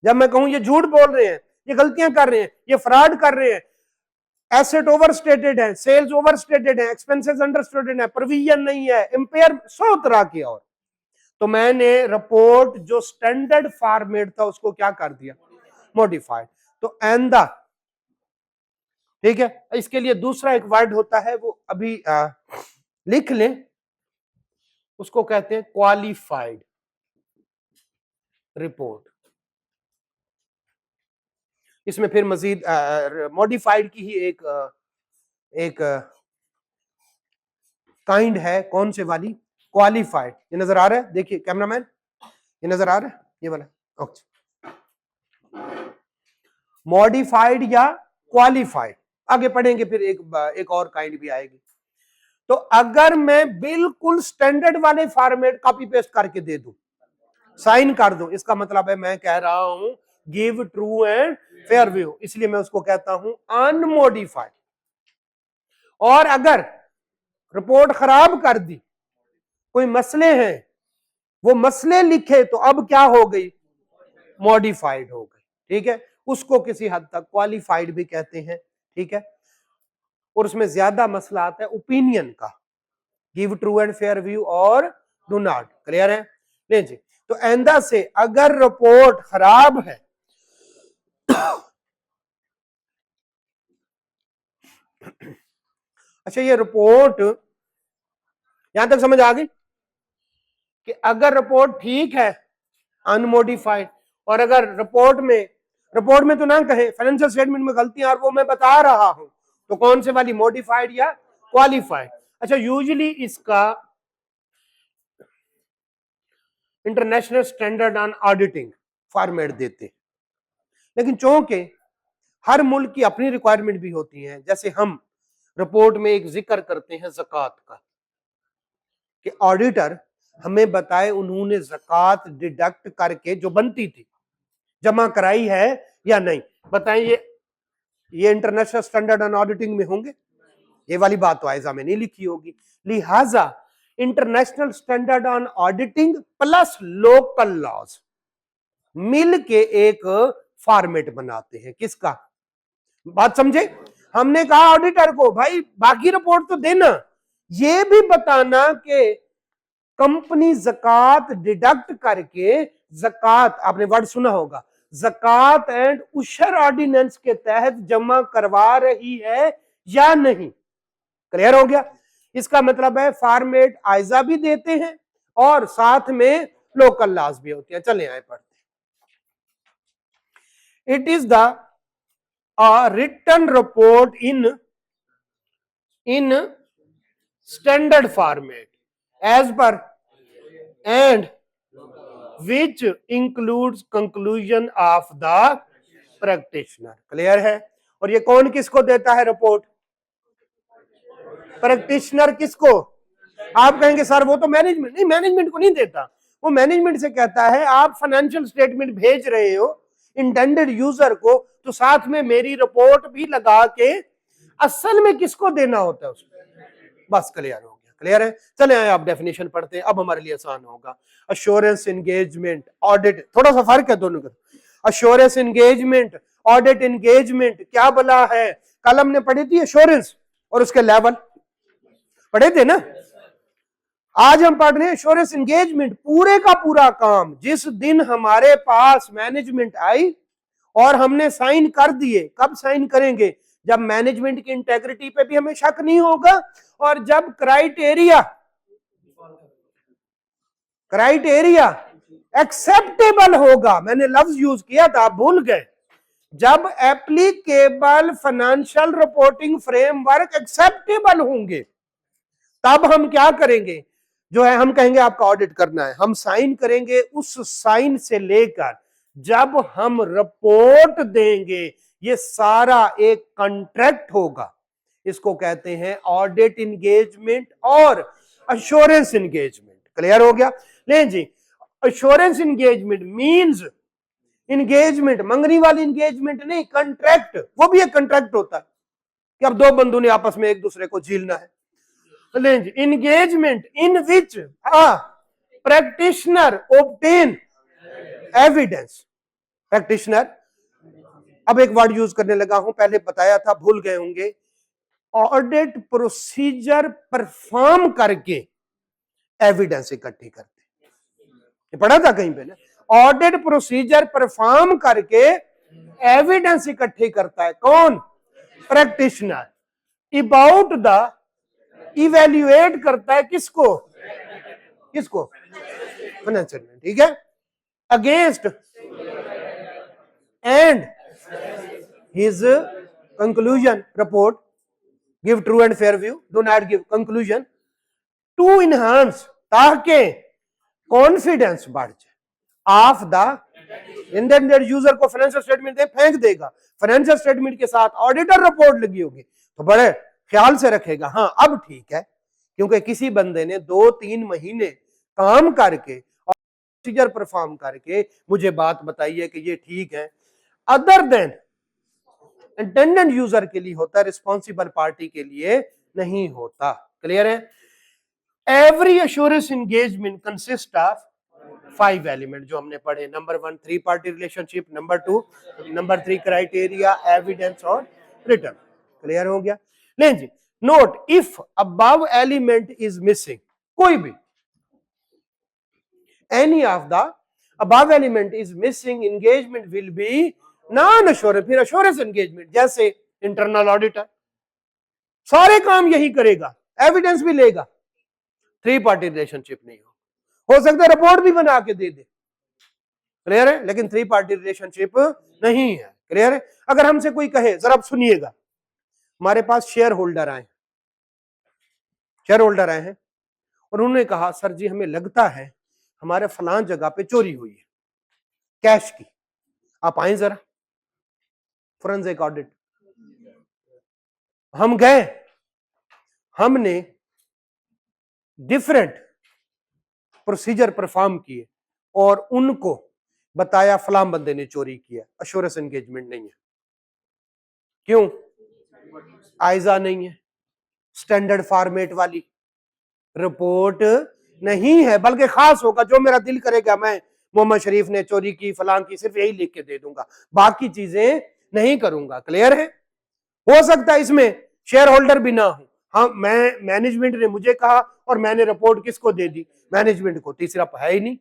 Speaker 1: जब मैं कहूं ये झूठ बोल रहे हैं, ये गलतियां कर रहे हैं, ये फ्रॉड कर रहे हैं, एसेट ओवर स्टेटेड है, सेल्स ओवर स्टेटेड है, एक्सपेंसेस अंडर स्टेटेड है, प्रोविजन नहीं है, इंपेयर 100 तरह की, और तो मैंने रिपोर्ट जो स्टैंडर्ड फॉर्मेट था उसको क्या कर दिया? मॉडिफाइड। तो एंदा, ठीक है, इसके लिए दूसरा एक वर्ड होता है, वो अभी लिख लें, उसको कहते हैं क्वालिफाइड रिपोर्ट। इसमें फिर मजीद मॉडिफाइड की ही एक काइंड है, कौन से वाली? क्वालिफाइड। ये नजर आ रहा है? देखिए कैमरामैन, ये नजर आ रहा है, ये वाला। ओके, मॉडिफाइड या क्वालिफाइड, आगे पढ़ेंगे, फिर एक और काइंड भी आएगी। तो अगर मैं बिल्कुल स्टैंडर्ड वाले फॉर्मेट कॉपी पेस्ट करके दे दूं, साइन कर दूं, इसका मतलब है मैं कह रहा हूं give true and fair view, इसलिए मैं उसको कहता हूं अनमोडिफाइड। और अगर रिपोर्ट खराब कर दी, कोई मसले हैं, वो मसले लिखे, तो अब क्या हो गई? मॉडिफाइड हो गई। ठीक है, उसको किसी हद तक क्वालिफाइड भी कहते हैं। ठीक है, और उसमें ज्यादा मसला आता है ओपिनियन का, give true and fair view और डू नॉट। क्लियर है? ले जी, तो एंदा से अगर रिपोर्ट खराब है अच्छा, ये रिपोर्ट यहां तक समझ आ गई कि अगर रिपोर्ट ठीक है अनमोडिफाइड, और अगर रिपोर्ट में तो ना कहे फाइनेंशियल स्टेटमेंट में गलतियां और वो मैं बता रहा हूं, तो कौन से वाली? मॉडिफाइड या क्वालिफाइड। अच्छा, यूजुअली इसका international standard on auditing format देते हैं, लेकिन चूंकि हर मुल्क की अपनी रिक्वायरमेंट भी होती है, जैसे हम रिपोर्ट में एक जिक्र करते हैं ज़कात का, कि ऑडिटर हमें बताए उन्होंने ज़कात डिडक्ट करके जो बनती थी जमा कराई है या नहीं, बताएं ये इंटरनेशनल स्टैंडर्ड ऑन ऑडिटिंग में होंगे? ये वाली बात तो आयजा में नहीं लिखी होगी। लिहाजा international standard on auditing plus local laws मिल के एक फॉर्मेट बनाते हैं। किसका? बात समझे? हमने कहा ऑडिटर को, भाई बाकी रिपोर्ट तो देना, ये भी बताना कि कंपनी ज़कात डिडक्ट करके, ज़कात आपने वर्ड सुना होगा, ज़कात एंड उशर ऑर्डिनेंस के तहत जमा करवा रही है या नहीं। क्लियर हो गया? इसका मतलब है फॉर्मेट आयजा भी देते हैं और साथ में लोकल लॉज भी होती है। चले आए पढ़ते। It is the written report in standard format as पर and which includes conclusion of the practitioner। Clear है? और ये कौन किसको देता है रिपोर्ट? प्रैक्टिशनर किसको? आप कहेंगे सर वो तो मैनेजमेंट, नहीं मैनेजमेंट को नहीं देता, वो मैनेजमेंट से कहता है आप फाइनेंशियल स्टेटमेंट भेज रहे हो इंटेंडेड यूजर को, तो साथ में मेरी रिपोर्ट भी लगा के असल में किसको देना होता है उसको। बस क्लियर हो गया, क्लियर है। चले आए आप डेफिनेशन पढ़ते हैं, अब हमारे लिए आसान होगा। अश्योरेंस एंगेजमेंट ऑडिट, थोड़ा सा फर्क है दोनों का। अश्योरेंस एंगेजमेंट ऑडिट एंगेजमेंट क्या बला है? कल हमने पढ़ी थी अश्योरेंस और उसके लेवल पढ़े थे ना। आज हम पढ़ रहे हैं एश्योरेंस एंगेजमेंट, पूरे का पूरा काम जिस दिन हमारे पास मैनेजमेंट आई और हमने साइन कर दिए। कब साइन करेंगे? जब मैनेजमेंट की इंटेग्रिटी पे भी हमें शक नहीं होगा और जब क्राइटेरिया एक्सेप्टेबल होगा। मैंने लफ्ज यूज किया था, आप भूल गए। जब applicable financial reporting framework acceptable होंगे तब हम क्या करेंगे? जो है हम कहेंगे आपका ऑडिट करना है, हम साइन करेंगे। उस साइन से लेकर जब हम रिपोर्ट देंगे ये सारा एक कॉन्ट्रैक्ट होगा। इसको कहते हैं ऑडिट इंगेजमेंट और अश्योरेंस इंगेजमेंट। क्लियर हो गया? ले जी, अश्योरेंस इंगेजमेंट मींस इंगेजमेंट मंगनी वाली इंगेजमेंट नहीं, कॉन्ट्रैक्ट। वो भी एक कॉन्ट्रैक्ट होता है कि अब दो बंधु ने आपस में एक दूसरे को झीलना है। engagement in which a practitioner obtain evidence। practitioner, अब एक वर्ड यूज करने लगा हूं, पहले बताया था भूल गए होंगे। ऑडिट प्रोसीजर परफॉर्म करके एविडेंस इकट्ठी करते, ये पढ़ा था कहीं पे ना। ऑडिट प्रोसीजर परफॉर्म करके एविडेंस इकट्ठी करता है कौन? प्रैक्टिशनर। अबाउट द इवेल्युएट करता है किसको? किसको? फाइनेंशियल, ठीक है। Against and his conclusion report give true and fair view, do not give conclusion to enhance, ताकि कॉन्फिडेंस बढ़ जाए ऑफ द इंटेंडेड यूजर को। फाइनेंशियल स्टेटमेंट दे, फेंक देगा, फाइनेंशियल स्टेटमेंट के साथ ऑडिटर रिपोर्ट लगी होगी तो बड़े ख्याल से रखेगा, हाँ अब ठीक है, क्योंकि किसी बंदे ने 2-3 महीने काम करके और प्रोसीजर परफॉर्म करके मुझे बात बताई है कि ये ठीक है। अदर देन इंटेंडेड यूजर के लिए होता है, रिस्पॉन्सिबल पार्टी के लिए नहीं होता। क्लियर है? Every assurance engagement consist of 5 element जो हमने पढ़े। Number 1 3 party relationship, number 3 criteria, evidence और रिटर्न। क्लियर हो गया? लें जी, note if above element is missing, कोई भी any of the above element is missing, engagement will be non assurance. फिर एश्योरेंस एंगेजमेंट, जैसे इंटरनल ऑडिटर सारे काम यही करेगा, एविडेंस भी लेगा, 3 पार्टी रिलेशनशिप नहीं हो सकता रिपोर्ट भी बना के दे दे। क्लियर है? लेकिन 3 पार्टी रिलेशनशिप नहीं है। क्लियर है? अगर हमसे कोई कहे, जरा सुनिएगा, हमारे पास शेयर होल्डर आए हैं और उन्होंने कहा सर जी हमें लगता है हमारे फलां जगह पे चोरी हुई है कैश की, आप आए जरा। फोरेंसिक ऑडिट, हम गए, हमने डिफरेंट प्रोसीजर परफॉर्म किए और उनको बताया फलां बंदे ने चोरी किया। एश्योरेंस एंगेजमेंट नहीं है। क्यों? आइजा नहीं है, स्टैंडर्ड फॉर्मेट वाली रिपोर्ट नहीं है, बल्कि खास होगा, जो मेरा दिल करेगा मैं मोहम्मद शरीफ ने चोरी की फलां की सिर्फ यही लिख के दे दूंगा, बाकी चीजें नहीं करूंगा। क्लियर है? हो सकता है इसमें शेयर होल्डर भी ना हो, हाँ मैं मैनेजमेंट ने मुझे कहा और मैंने रिपोर्ट किसको दे दी? मैनेजमेंट को, तीसरा है ही नहीं।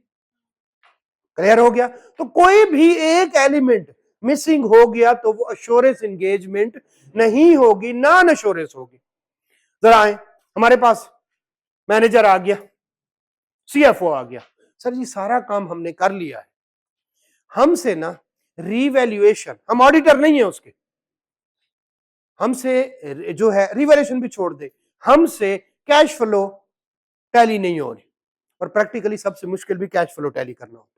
Speaker 1: क्लियर हो गया? तो कोई भी एक एलिमेंट मिसिंग हो गया तो वो एश्योरेंस एंगेजमेंट नहीं होगी, नॉन एश्योरेंस होगी। जरा आए, हमारे पास मैनेजर आ गया, सीएफओ आ गया, सर जी सारा काम हमने कर लिया है, हमसे ना रीवैल्यूएशन, हम ऑडिटर नहीं है उसके, हमसे जो है रिवैल्यूएशन भी छोड़ दे, हमसे कैश फ्लो टैली नहीं हो रही, और प्रैक्टिकली सबसे मुश्किल भी कैश फ्लो टैली करना होता है।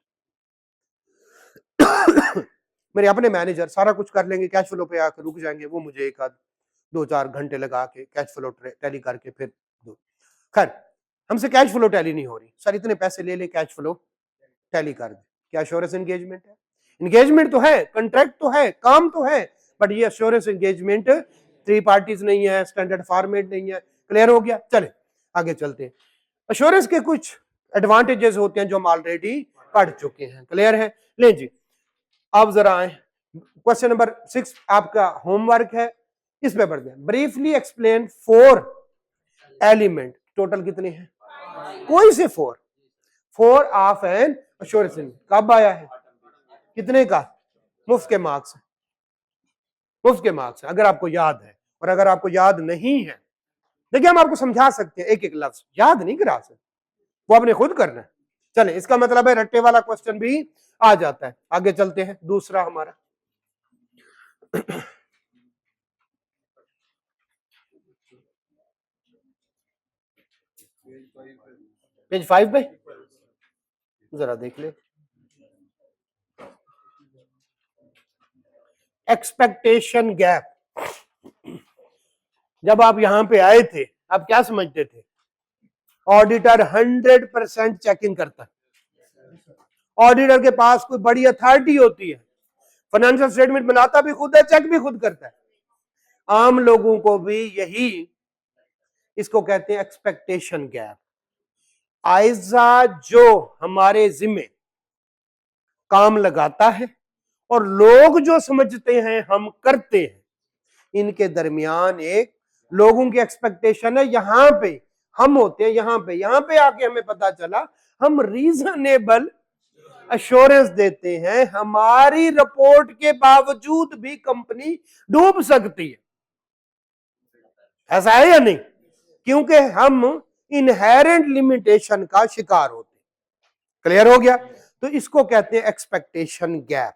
Speaker 1: मेरे अपने मैनेजर सारा कुछ कर लेंगे, कैश फ्लो पे आकर रुक जाएंगे, वो मुझे एक आध 2-4 घंटे लगा के कैश फ्लो टैली करके फिर दो। खैर हमसे कैश फ्लो टैली नहीं हो रही, सर इतने पैसे ले ले कैश फ्लो टैली कर दे। क्या एश्योरेंस एंगेजमेंट है? एंगेजमेंट तो है, कॉन्ट्रैक्ट तो है, काम तो है, बट ये एश्योरेंस एंगेजमेंट 3 पार्टीज नहीं है, स्टैंडर्ड फॉर्मेट नहीं है। क्लियर हो गया? चले आगे चलते हैं। एश्योरेंस के कुछ एडवांटेजेस होते हैं जो हम ऑलरेडी पढ़ चुके हैं। क्लियर है? ले जी आप जरा आए, क्वेश्चन नंबर 6 आपका होमवर्क है, इस पे बढ़ते हैं। ब्रीफली एक्सप्लेन 4 एलिमेंट, टोटल कितने हैं? कोई से 4 ऑफ एन एश्योरेंस। कब आया है? कितने का? मुफ्त के मार्क्स, मुफ्त के मार्क्स अगर आपको याद है। और अगर आपको याद नहीं है, देखिए हम आपको समझा सकते हैं, एक एक लफ्ज याद नहीं करा सकते, वो आपने खुद करना है। चले इसका मतलब है रट्टे वाला क्वेश्चन भी आ जाता है। आगे चलते हैं, दूसरा हमारा पेज 5 पे जरा देख ले। Expectation gap. जब आप यहां पे आए थे आप क्या समझते थे? ऑडिटर 100% चेकिंग करता है, ऑडिटर के पास कोई बड़ी अथॉरिटी होती है, फाइनेंशियल स्टेटमेंट बनाता भी खुद है, चेक भी खुद करता है। आम लोगों को भी यही, इसको कहते हैं एक्सपेक्टेशन गैप। आइजा जो हमारे जिम्मे काम लगाता है और लोग जो समझते हैं हम करते हैं, इनके दरमियान एक लोगों की एक्सपेक्टेशन है। यहां पे हम होते हैं, यहां पे आके हमें पता चला हम रीजनेबल एश्योरेंस देते हैं, हमारी रिपोर्ट के बावजूद भी कंपनी डूब सकती है। ऐसा है या नहीं? क्योंकि हम इनहेरेंट लिमिटेशन का शिकार होते। क्लियर हो गया? तो इसको कहते हैं एक्सपेक्टेशन गैप।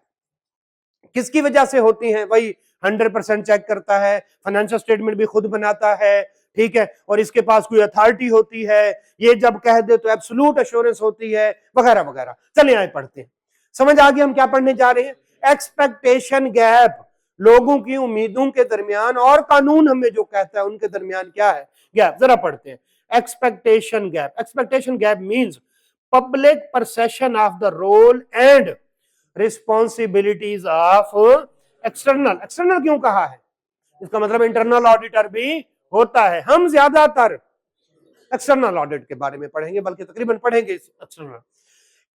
Speaker 1: किसकी वजह से होती है? वही 100% चेक करता है, फाइनेंशियल स्टेटमेंट भी खुद बनाता है, ठीक है, और इसके पास कोई अथॉरिटी होती है, ये जब कह दे तो एब्सोल्यूट एश्योरेंस होती है, वगैरह वगैरह। चलिए आए पढ़ते हैं। समझ आ गया हम क्या पढ़ने जा रहे हैं? एक्सपेक्टेशन गैप, लोगों की उम्मीदों के दरमियान और कानून हमें जो कहता है उनके दरमियान क्या है गैप। जरा पढ़ते हैं। Expectation gap, expectation gap means public perception of the role and responsibilities of external. External क्यों कहा है? इसका मतलब इंटरनल ऑडिटर भी होता है। हम ज्यादातर एक्सटर्नल ऑडिट के बारे में पढ़ेंगे, बल्कि तकरीबन पढ़ेंगे external.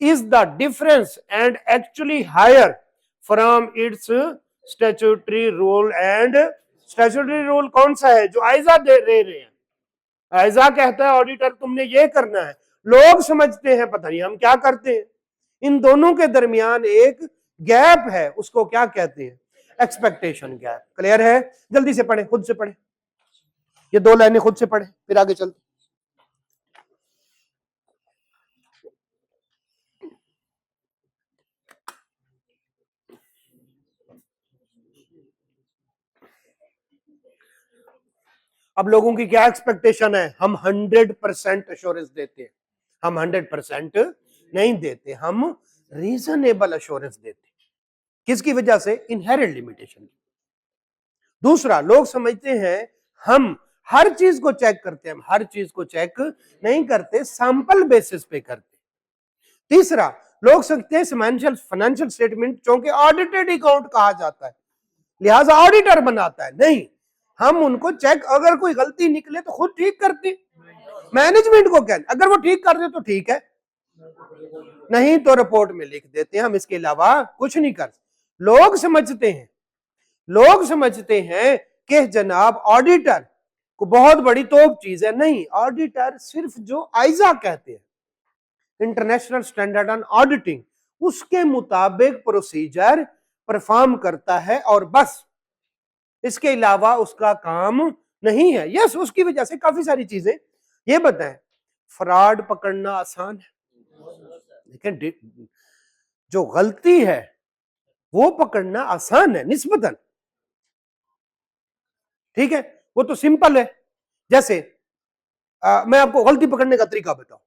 Speaker 1: Is the difference and actually hire from its statutory rule and statutory rule कौन सा है? जो आइजा दे रहे हैं। आइजा कहता है ऑडिटर तुमने ये करना है, लोग समझते हैं पता नहीं हम क्या करते हैं। इन दोनों के दरमियान एक गैप है, उसको क्या कहते हैं? Expectation gap. क्लियर है? जल्दी से पढ़े, खुद से पढ़े, ये 2 लाइनें खुद से पढ़े, फिर आगे चलते। अब लोगों की क्या एक्सपेक्टेशन है? हम 100% एश्योरेंस देते हैं। हम 100% नहीं देते, हम रीजनेबल एश्योरेंस देते हैं। किसकी वजह से? Inherent limitation. दूसरा, लोग समझते हैं हम हर चीज को चेक करते हैं, हम हर चीज को चेक नहीं करते, सैंपल बेसिस पे करते। तीसरा, लोग समझते हैं फाइनेंशियल स्टेटमेंट चूंकि ऑडिटेड अकाउंट कहा जाता है लिहाजा ऑडिटर बनाता है। नहीं, हम उनको चेक, अगर कोई गलती निकले तो खुद ठीक करते, मैनेजमेंट को कहते, अगर वो ठीक कर दे तो ठीक है, नहीं तो रिपोर्ट में लिख देते हैं, हम इसके अलावा कुछ नहीं कर। लोग समझते हैं कि जनाब ऑडिटर को बहुत बड़ी तोप चीज है। नहीं, ऑडिटर सिर्फ जो आइजा कहते हैं, इंटरनेशनल स्टैंडर्ड ऑन ऑडिटिंग, उसके मुताबिक प्रोसीजर परफॉर्म करता है और बस, इसके अलावा उसका काम नहीं है। यस, उसकी वजह से काफी सारी चीजें। ये बताएं, फ्रॉड पकड़ना आसान है, लेकिन जो गलती है वो पकड़ना आसान है निस्बतन। ठीक है, वो तो सिंपल है। जैसे मैं आपको गलती पकड़ने का तरीका बताऊं।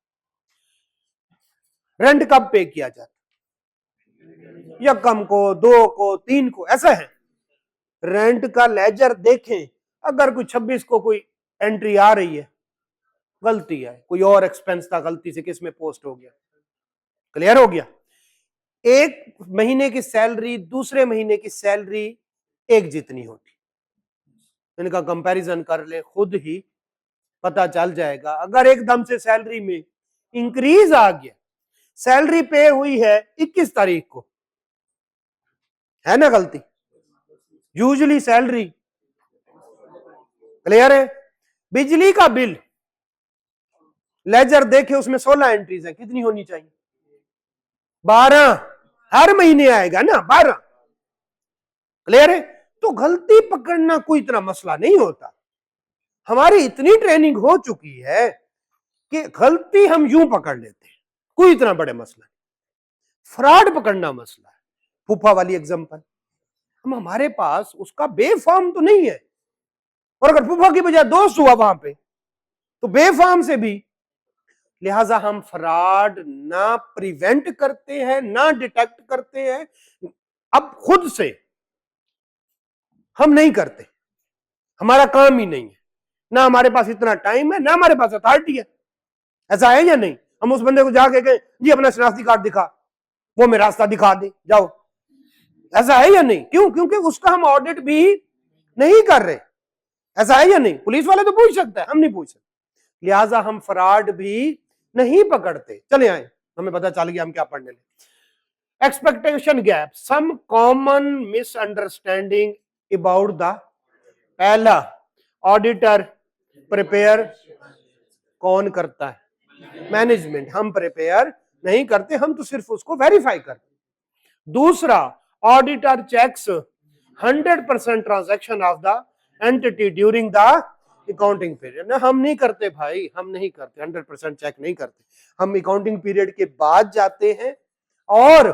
Speaker 1: रेंट कब पे किया जाता? यकम को, 2 को, 3 को, ऐसा है। रेंट का लेजर देखें, अगर कोई 26 को कोई एंट्री आ रही है, गलती है, कोई और एक्सपेंस था, गलती से किस में पोस्ट हो गया। क्लियर हो गया। एक महीने की सैलरी दूसरे महीने की सैलरी एक जितनी होती, इनका कंपैरिजन कर ले, खुद ही पता चल जाएगा। अगर एकदम से सैलरी में इंक्रीज आ गया, सैलरी पे हुई है 21 तारीख को, है ना गलती, यूजुअली सैलरी। क्लियर है। बिजली का बिल लेजर देखे, उसमें 16 एंट्रीज है, कितनी होनी चाहिए? 12। हर महीने आएगा ना 12। क्लियर है। तो गलती पकड़ना कोई इतना मसला नहीं होता। हमारी इतनी ट्रेनिंग हो चुकी है कि गलती हम यूं पकड़ लेते हैं, कोई इतना बड़े मसला नहीं। फ्रॉड पकड़ना मसला है। फूफा वाली एग्जांपल, हम हमारे पास उसका बेफाम तो नहीं है, और अगर फूफा की बजाय दोस्त हुआ वहां पे तो बेफाम से भी। लिहाजा हम फ्रॉड ना प्रिवेंट करते हैं, ना डिटेक्ट करते हैं, अब खुद से हम नहीं करते, हमारा काम ही नहीं है, ना हमारे पास इतना टाइम है, ना हमारे पास अथॉरिटी है। ऐसा है या नहीं? हम उस बंदे को जाके कहें जी अपना शनाख्ती कार्ड दिखा, वो मेरा रास्ता दिखा दे, जाओ। ऐसा है या नहीं? क्यों? क्योंकि उसका हम ऑडिट भी नहीं कर रहे। ऐसा है या नहीं? पुलिस वाले तो पूछ सकते हैं, हम नहीं पूछ सकते। लिहाजा हम फ्रॉड भी नहीं पकड़ते। चले आए, हमें पता चल गया हम क्या पढ़ने लगे। Expectation gap, some common misunderstanding about the. पहला, ऑडिटर प्रिपेयर कौन करता है? मैनेजमेंट। हम प्रिपेयर नहीं करते, हम तो सिर्फ उसको वेरीफाई करते। दूसरा, auditor checks 100% transaction of the entity during the accounting period. ना, हम नहीं करते भाई, हम नहीं करते, 100% चेक नहीं करते। हम अकाउंटिंग पीरियड के बाद जाते हैं और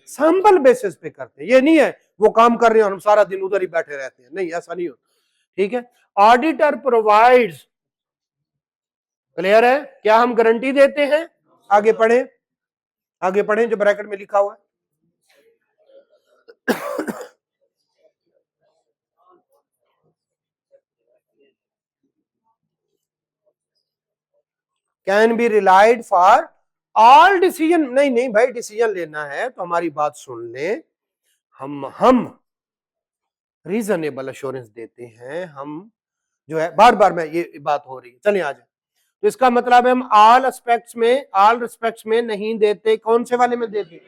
Speaker 1: सैंपल बेसिस पे करते हैं। ये नहीं है वो काम कर रहे हैं और हम सारा दिन उधर ही बैठे रहते हैं, नहीं, ऐसा नहीं होता। ठीक है। ऑडिटर प्रोवाइड्स, क्लियर है, क्या हम गारंटी देते हैं? आगे पढ़ें, आगे पढ़ें जो ब्रैकेट में लिखा हुआ है। Can be relied for all decision. नहीं नहीं भाई, डिसीजन लेना है तो हमारी बात सुन ले। हम रीजनेबल अश्योरेंस देते हैं। हम जो है, बार बार में ये बात हो रही है, चलिए आ जाए। तो इसका मतलब है हम ऑल रिस्पेक्ट्स में नहीं देते। कौन से वाले में देते?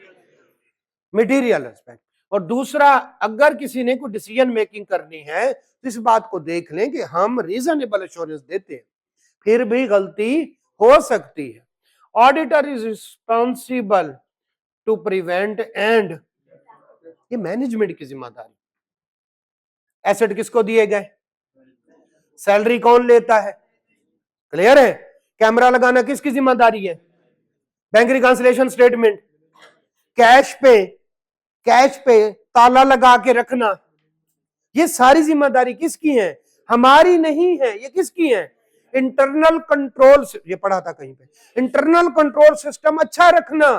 Speaker 1: Material aspect. और दूसरा, अगर किसी ने कोई डिसीजन मेकिंग करनी है तो इस बात को देख लें कि हम रीजनेबल एश्योरेंस देते हैं, फिर भी गलती हो सकती है। Auditor is responsible to prevent and, ये मैनेजमेंट की जिम्मेदारी। एसेट किसको दिए गए? सैलरी कौन लेता है? क्लियर है। कैमरा लगाना किसकी जिम्मेदारी है? Bank reconciliation statement. कैश पे ताला लगा के रखना, ये सारी जिम्मेदारी किसकी है? हमारी नहीं है, ये किसकी है? इंटरनल कंट्रोल, ये पढ़ा था कहीं पे, इंटरनल कंट्रोल सिस्टम अच्छा रखना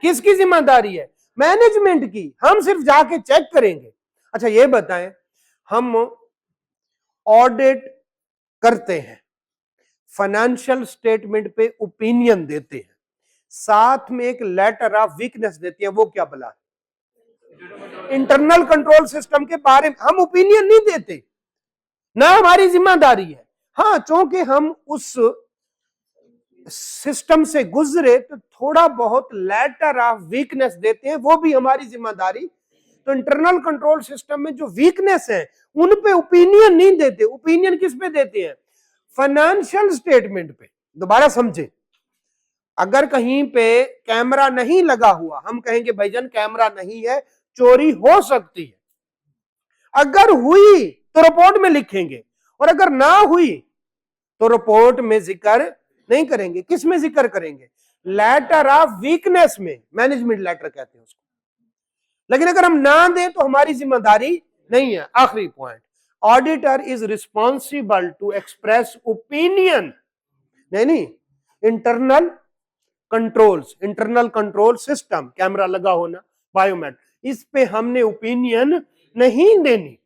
Speaker 1: किसकी जिम्मेदारी है? मैनेजमेंट की। हम सिर्फ जाके चेक करेंगे। अच्छा ये बताएं, हम ऑडिट करते हैं, फाइनेंशियल स्टेटमेंट पे ओपिनियन देते हैं, साथ में एक लेटर ऑफ वीकनेस देते हैं, वो क्या भला है? इंटरनल कंट्रोल सिस्टम के बारे में हम ओपिनियन नहीं देते, ना हमारी जिम्मेदारी है। हाँ, चूंकि हम उस सिस्टम से गुजरे तो थोड़ा बहुत लेटर ऑफ वीकनेस देते हैं, वो भी हमारी जिम्मेदारी। तो इंटरनल कंट्रोल सिस्टम में जो वीकनेस है उन पे ओपिनियन नहीं देते। ओपिनियन किस पे देते हैं? फाइनेंशियल स्टेटमेंट पे। दोबारा समझे, अगर कहीं पे कैमरा नहीं लगा हुआ, हम कहेंगे भाईजान कैमरा नहीं है, चोरी हो सकती है। अगर हुई तो रिपोर्ट में लिखेंगे, और अगर ना हुई तो रिपोर्ट में जिक्र नहीं करेंगे। किस में जिक्र करेंगे? लेटर ऑफ वीकनेस में, मैनेजमेंट लेटर कहते हैं उसको। लेकिन अगर हम ना दें तो हमारी जिम्मेदारी नहीं है। आखिरी point, auditor is responsible to express opinion. नहीं, इंटरनल कंट्रोल सिस्टम, कैमरा लगा होना, बायोमेट्रिक, इस पे हमने ओपिनियन नहीं देनी,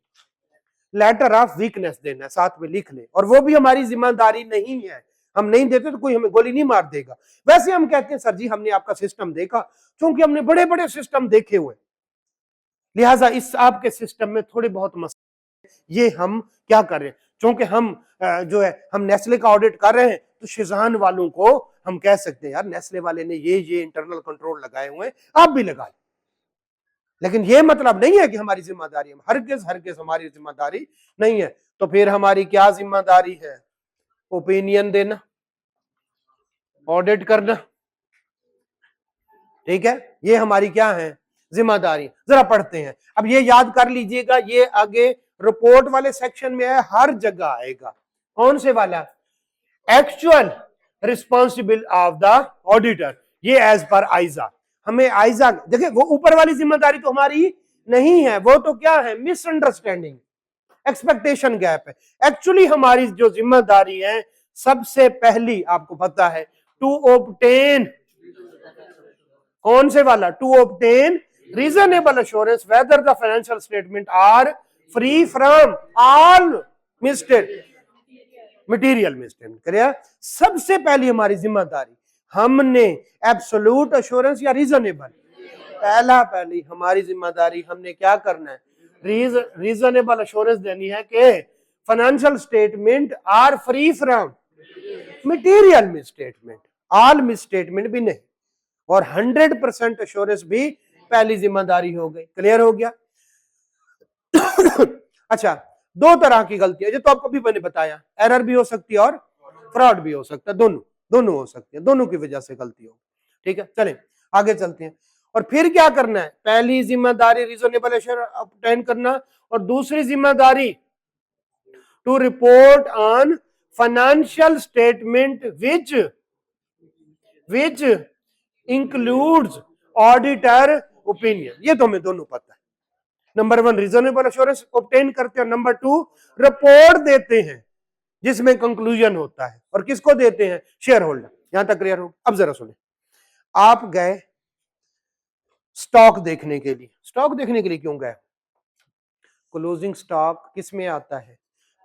Speaker 1: लेटर ऑफ वीकनेस देना, साथ में लिख ले, और वो भी हमारी जिम्मेदारी नहीं है, हम नहीं देते तो कोई हमें गोली नहीं मार देगा। वैसे हम कहते हैं सर जी हमने आपका सिस्टम देखा, क्योंकि हमने बड़े बड़े सिस्टम देखे हुए, लिहाजा इस आपके सिस्टम में थोड़े बहुत मसले, ये हम क्या कर रहे हैं, क्योंकि हम जो है हम नेस्ले का ऑडिट कर रहे हैं, तो शिजान वालों को हम कह सकते हैं यार नेस्ले वाले ने ये इंटरनल कंट्रोल लगाए हुए हैं, आप भी लगा लें। लेकिन ये मतलब नहीं है कि हमारी जिम्मेदारी है, हरगिज हमारी जिम्मेदारी नहीं है। तो फिर हमारी क्या जिम्मेदारी है? ओपिनियन देना, ऑडिट करना, ठीक है, ये हमारी क्या है जिम्मेदारी। जरा पढ़ते हैं, अब ये याद कर लीजिएगा, ये आगे रिपोर्ट वाले सेक्शन में है, हर जगह आएगा। कौन से वाला? Actual responsibility of the auditor, ये एज पर आइजा, हमें आइजा देखिए, वो ऊपर वाली जिम्मेदारी तो हमारी नहीं है, वो तो क्या है मिसअंडरस्टैंडिंग, एक्सपेक्टेशन गैप है। एक्चुअली हमारी जो जिम्मेदारी है सबसे पहली आपको पता है, टू ऑब्टेन, कौन से वाला? To obtain reasonable assurance whether the financial statement are free from all mistake material mistake. करिए, सबसे पहली हमारी जिम्मेदारी, हमने एब्सोल्यूट एश्योरेंस या रीजनेबल, पहली हमारी जिम्मेदारी हमने क्या करना है, रीजनेबल एश्योरेंस देनी है कि financial statement are free from material misstatement, all misstatement भी नहीं, और 100% एश्योरेंस भी पहली जिम्मेदारी हो गई। क्लियर हो गया? अच्छा, दो तरह की गलती है, जो तो आपको भी मैंने बताया, एरर भी हो सकती है और फ्रॉड भी हो सकता है, दोनों हो सकती है, दोनों की वजह से गलती हो। ठीक है, चलें आगे चलते हैं। और फिर क्या करना है? पहली जिम्मेदारी रीजनेबल एश्योरेंस ऑब्टेन करना, और दूसरी जिम्मेदारी to report on financial statement which includes auditor opinion. ये तो हमें दोनों पता है, नंबर 1 रीजनेबल एश्योरेंस ऑब्टेन करते हैं, नंबर 2 रिपोर्ट देते हैं जिसमें कंक्लूजन होता है, और किसको देते हैं? Share holder. यहां तक क्लियर हो? अब जरा सुने, आप गए स्टॉक देखने के लिए, स्टॉक देखने के लिए क्यों गए? क्लोजिंग स्टॉक किस में आता है?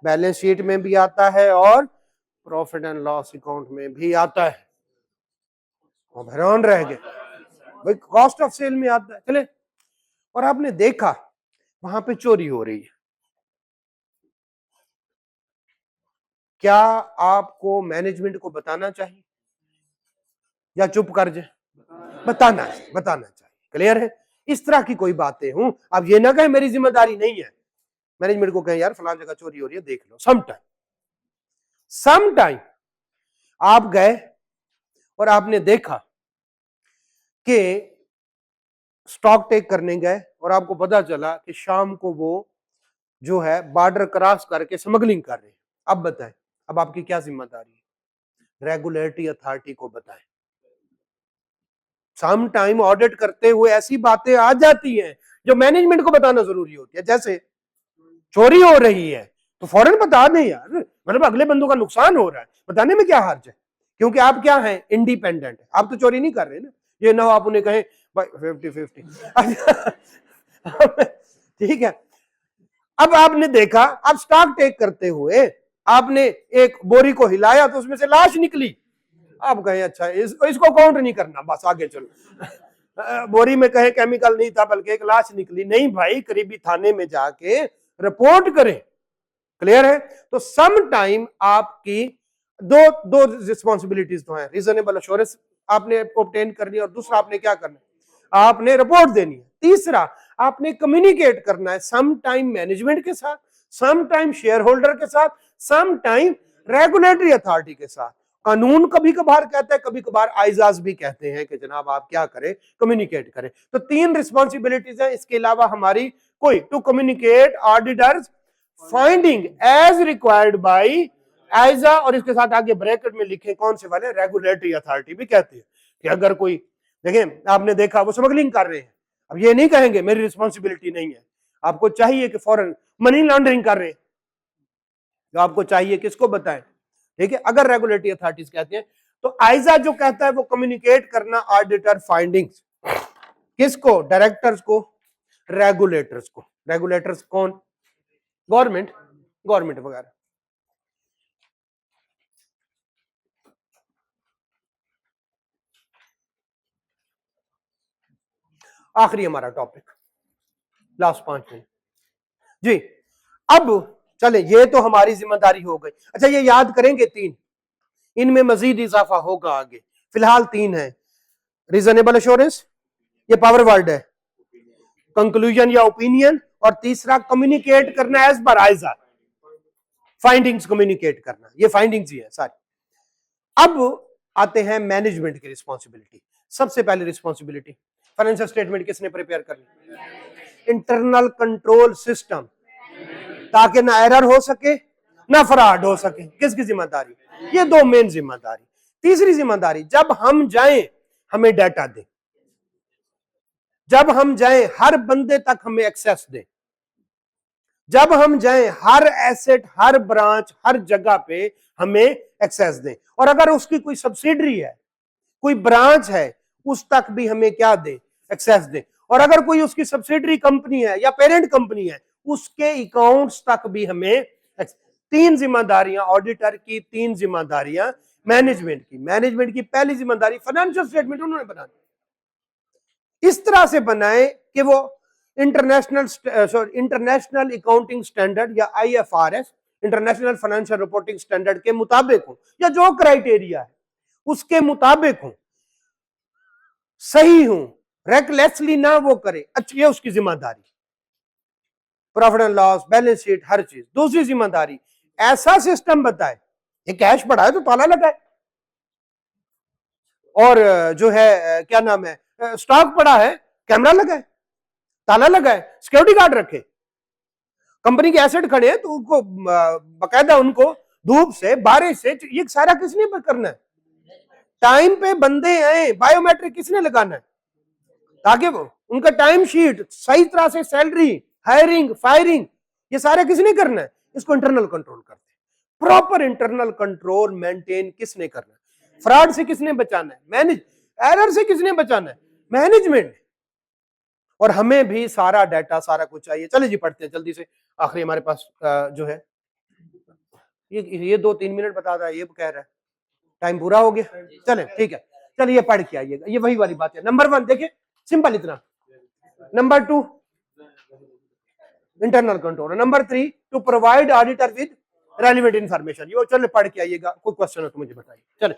Speaker 1: बैलेंस शीट में भी आता है और प्रॉफिट एंड लॉस अकाउंट में भी आता है। अब हैरान रह गए, भाई कॉस्ट ऑफ सेल में आता है। चले, और आपने देखा वहां पे चोरी हो रही है, क्या आपको मैनेजमेंट को बताना चाहिए या चुप कर जाए? बताना चाहिए। क्लियर है? इस तरह की कोई बातें हूं, अब ये ना कहें मेरी जिम्मेदारी नहीं है, मैनेजमेंट को कहें यार फलां जगह चोरी हो रही है देख लो। समटाइम आप गए और आपने देखा कि स्टॉक टेक करने गए और आपको पता चला कि शाम को वो जो है बॉर्डर क्रॉस करके स्मगलिंग कर रहे हैं। अब बताएं, अब आपकी क्या जिम्मेदारी है? रेगुलेटरी अथॉरिटी को बताएं। सम टाइम ऑडिट करते हुए ऐसी बातें आ जाती हैं जो मैनेजमेंट को बताना जरूरी होती है, जैसे चोरी हो रही है तो फौरन बता दें यार, मतलब अगले बंदों का नुकसान हो रहा है, बताने में क्या हर्ज है, क्योंकि आप क्या हैं? इंडिपेंडेंट है, आप तो चोरी नहीं कर रहे ना। ये ना हो आप उन्हें कहें भाई 50-50। ठीक है, अब आपने देखा, आप स्टॉक टेक करते हुए आपने एक बोरी को हिलाया तो उसमें से लाश निकली, आप कहें अच्छा इसको काउंट नहीं करना, बस आगे चलो। बोरी में कहे केमिकल नहीं था बल्कि एक लाश निकली, नहीं भाई करीबी थाने में जाके रिपोर्ट करें। क्लियर है? तो सम टाइम आपकी दो रिस्पॉन्सिबिलिटीज तो है, रीजनेबल एश्योरेंस आपने ऑब्टेन करनी है, और दूसरा आपने क्या करना है? आपने रिपोर्ट देनी है। तीसरा आपने कम्युनिकेट करना है, सम टाइम मैनेजमेंट के साथ, सम टाइम शेयर होल्डर के साथ, सम टाइम रेगुलेटरी अथॉरिटी के साथ। कानून कभी कभार कहता है, कभी कभार आइजाज भी कहते हैं कि जनाब आप क्या करें, कम्युनिकेट करें। तो 3 रिस्पॉन्सिबिलिटीज है, इसके अलावा हमारी कोई, to communicate auditors finding as required by आइजा, और इसके साथ आगे ब्रैकेट में लिखे कौन से वाले? रेगुलेटरी अथॉरिटी भी कहते हैं कि अगर कोई देखें आपने देखा वो स्मगलिंग कर रहे हैं, अब ये नहीं कहेंगे मेरी रिस्पॉन्सिबिलिटी नहीं है, आपको चाहिए कि फौरन मनी लॉन्ड्रिंग कर रहे हैं, तो आपको चाहिए किसको बताएं? ठीक है, अगर रेगुलेटरी अथॉरिटीज कहते हैं तो आइजा जो कहता है वो कम्युनिकेट करना ऑडिटर फाइंडिंग्स किसको? डायरेक्टर्स को, रेगुलेटर्स को। रेगुलेटर्स कौन? गवर्नमेंट, गवर्नमेंट वगैरह। आखिरी हमारा टॉपिक, लास्ट 5 मिनट जी। अब चले, ये तो हमारी जिम्मेदारी हो गई। अच्छा, ये याद करेंगे 3, इनमें मजीद इजाफा होगा आगे। फिलहाल 3 है, रीजनेबल एश्योरेंस, ये पावर वर्ड है, कंक्लूजन या ओपिनियन, और तीसरा कम्युनिकेट करना एज पर आइजा, फाइंडिंग्स कम्युनिकेट करना, ये फाइंडिंग्स ही है सारी। अब आते हैं मैनेजमेंट की रिस्पॉन्सिबिलिटी। सबसे पहले रिस्पॉन्सिबिलिटी, फाइनेंशियल स्टेटमेंट किसने प्रिपेयर करनी? इंटरनल कंट्रोल सिस्टम, ताकि ना एरर हो सके ना फ्रॉड हो सके। किसकी जिम्मेदारी? ये 2 मेन जिम्मेदारी। तीसरी जिम्मेदारी, जब हम जाएं हमें डाटा दें, जब हम जाएं हर बंदे तक हमें एक्सेस दें, जब हम जाएं हर एसेट, हर ब्रांच, हर जगह पे हमें एक्सेस दें। और अगर उसकी कोई सब्सिडरी है, कोई ब्रांच है, उस तक भी हमें क्या दे? एक्सेस दे। और अगर कोई उसकी सब्सिडरी कंपनी है या पेरेंट कंपनी है, उसके अकाउंट्स तक भी हमें। 3 जिम्मेदारियां ऑडिटर की, 3 जिम्मेदारियां मैनेजमेंट की। मैनेजमेंट की पहली जिम्मेदारी फाइनेंशियल स्टेटमेंट उन्होंने बनाना, इस तरह से बनाए कि वो इंटरनेशनल अकाउंटिंग स्टैंडर्ड या IFRS, international financial reporting standard के मुताबिक हो, या जो क्राइटेरिया है उसके मुताबिक हो, सही हूं, रेकलेसली ना वो करे। अच्छी, ये उसकी जिम्मेदारी। Profit and loss, balance sheet, हर चीज। दूसरी जिम्मेदारी, ऐसा सिस्टम बताए, ये कैश पड़ा है तो ताला लगाए, और जो है क्या नाम है, स्टॉक पड़ा है, कैमरा लगाए, ताला लगाए, सिक्योरिटी गार्ड रखे। कंपनी के एसेट खड़े हैं तो उनको बकायदा उनको धूप से, बारिश से, ये सारा किसने करना है? टाइम पे बंदे आए, बायोमेट्रिक किसने लगाना है? ताकि वो उनका टाइम शीट सही तरह से, सैलरी, हायरिंग, फायरिंग, ये सारे किसने करना है? इसको इंटरनल कंट्रोल करते हैं। प्रॉपर इंटरनल कंट्रोल मेंटेन किसने करना है? फ्रॉड से किसने बचाना है? मैनेज। एरर से किसने बचाना है? मैनेजमेंट। और हमें भी सारा डाटा, सारा कुछ चाहिए। चलिए जी, पढ़ते हैं जल्दी से। आखिरी हमारे पास जो है ये 2-3 मिनट बता रहा है, ये कह रहा है टाइम पूरा हो गया। चले ठीक है, चलिए ये पढ़ के आइएगा, ये वही वाली बात है। नंबर 1 देखिए, सिंपल इतना। Number 2, internal control. Number 3, to provide auditor with relevant information. ये चलो पढ़ के आइएगा, कोई क्वेश्चन हो तो मुझे बताइए। चले।